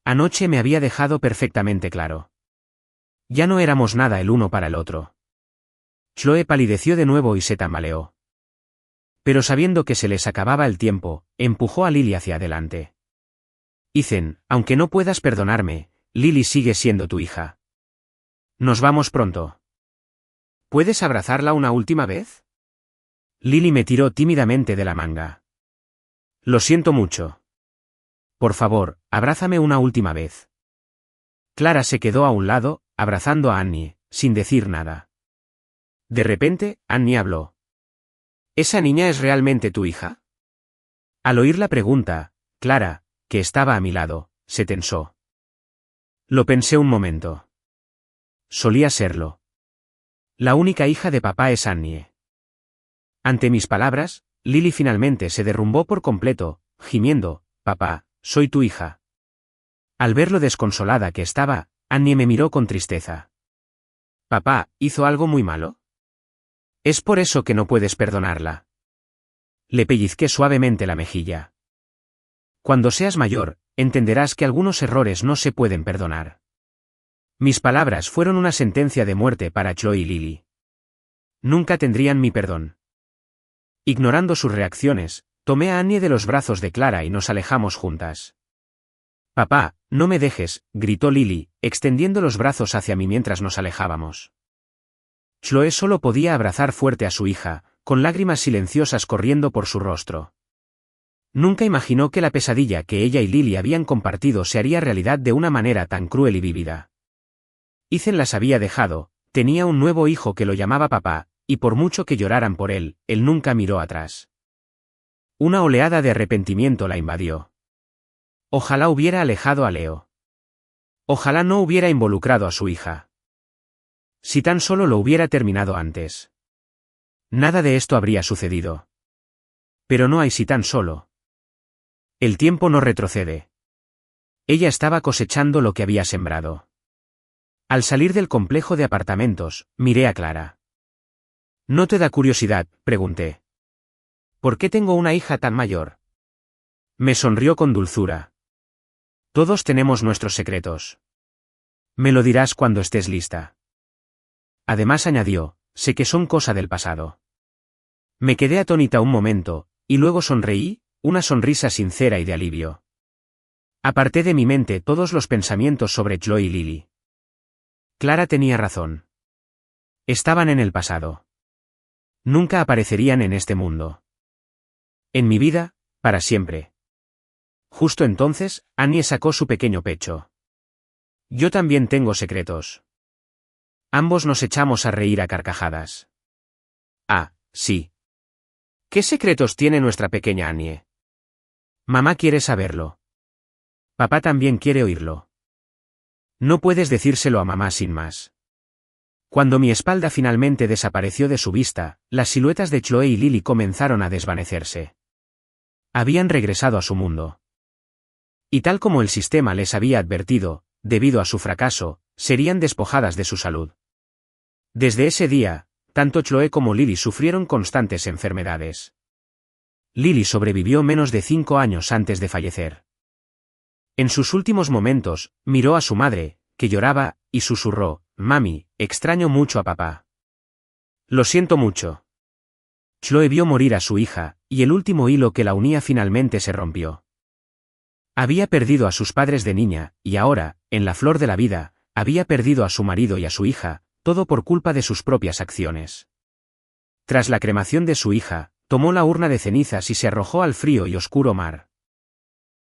Anoche me había dejado perfectamente claro. Ya no éramos nada el uno para el otro. Chloe palideció de nuevo y se tambaleó. Pero sabiendo que se les acababa el tiempo, empujó a Lily hacia adelante. Ethan, aunque no puedas perdonarme, Lily sigue siendo tu hija. Nos vamos pronto. ¿Puedes abrazarla una última vez? Lily me tiró tímidamente de la manga. Lo siento mucho. Por favor, abrázame una última vez. Clara se quedó a un lado, abrazando a Annie, sin decir nada. De repente, Annie habló. ¿Esa niña es realmente tu hija? Al oír la pregunta, Clara, que estaba a mi lado, se tensó. Lo pensé un momento. Solía serlo. La única hija de papá es Annie. Ante mis palabras, Lily finalmente se derrumbó por completo, gimiendo, papá, soy tu hija. Al ver lo desconsolada que estaba, Annie me miró con tristeza. Papá, ¿hizo algo muy malo? Es por eso que no puedes perdonarla. Le pellizqué suavemente la mejilla. Cuando seas mayor, entenderás que algunos errores no se pueden perdonar. Mis palabras fueron una sentencia de muerte para Chloe y Lily. Nunca tendrían mi perdón. Ignorando sus reacciones, tomé a Annie de los brazos de Clara y nos alejamos juntas. Papá, no me dejes, gritó Lily, extendiendo los brazos hacia mí mientras nos alejábamos. Chloe solo podía abrazar fuerte a su hija, con lágrimas silenciosas corriendo por su rostro. Nunca imaginó que la pesadilla que ella y Lily habían compartido se haría realidad de una manera tan cruel y vívida. Ethan las había dejado, tenía un nuevo hijo que lo llamaba papá, y por mucho que lloraran por él nunca miró atrás. Una oleada de arrepentimiento la invadió. Ojalá hubiera alejado a Leo. Ojalá no hubiera involucrado a su hija. Si tan solo lo hubiera terminado antes. Nada de esto habría sucedido. Pero no hay si tan solo. El tiempo no retrocede. Ella estaba cosechando lo que había sembrado. Al salir del complejo de apartamentos, miré a Clara. ¿No te da curiosidad?, pregunté. ¿Por qué tengo una hija tan mayor? Me sonrió con dulzura. Todos tenemos nuestros secretos. Me lo dirás cuando estés lista. Además añadió, sé que son cosa del pasado. Me quedé atónita un momento, y luego sonreí, una sonrisa sincera y de alivio. Aparté de mi mente todos los pensamientos sobre Chloe y Lily. Clara tenía razón. Estaban en el pasado. Nunca aparecerían en este mundo. En mi vida, para siempre. Justo entonces, Annie sacó su pequeño pecho. Yo también tengo secretos. Ambos nos echamos a reír a carcajadas. Ah, sí. ¿Qué secretos tiene nuestra pequeña Annie? Mamá quiere saberlo. Papá también quiere oírlo. No puedes decírselo a mamá sin más. Cuando mi espalda finalmente desapareció de su vista, las siluetas de Chloe y Lily comenzaron a desvanecerse. Habían regresado a su mundo. Y tal como el sistema les había advertido, debido a su fracaso, serían despojadas de su salud. Desde ese día, tanto Chloe como Lily sufrieron constantes enfermedades. Lily sobrevivió menos de 5 años antes de fallecer. En sus últimos momentos, miró a su madre, que lloraba, y susurró: «Mami, extraño mucho a papá». «Lo siento mucho». Chloe vio morir a su hija, y el último hilo que la unía finalmente se rompió. Había perdido a sus padres de niña, y ahora, en la flor de la vida, había perdido a su marido y a su hija, todo por culpa de sus propias acciones. Tras la cremación de su hija, tomó la urna de cenizas y se arrojó al frío y oscuro mar.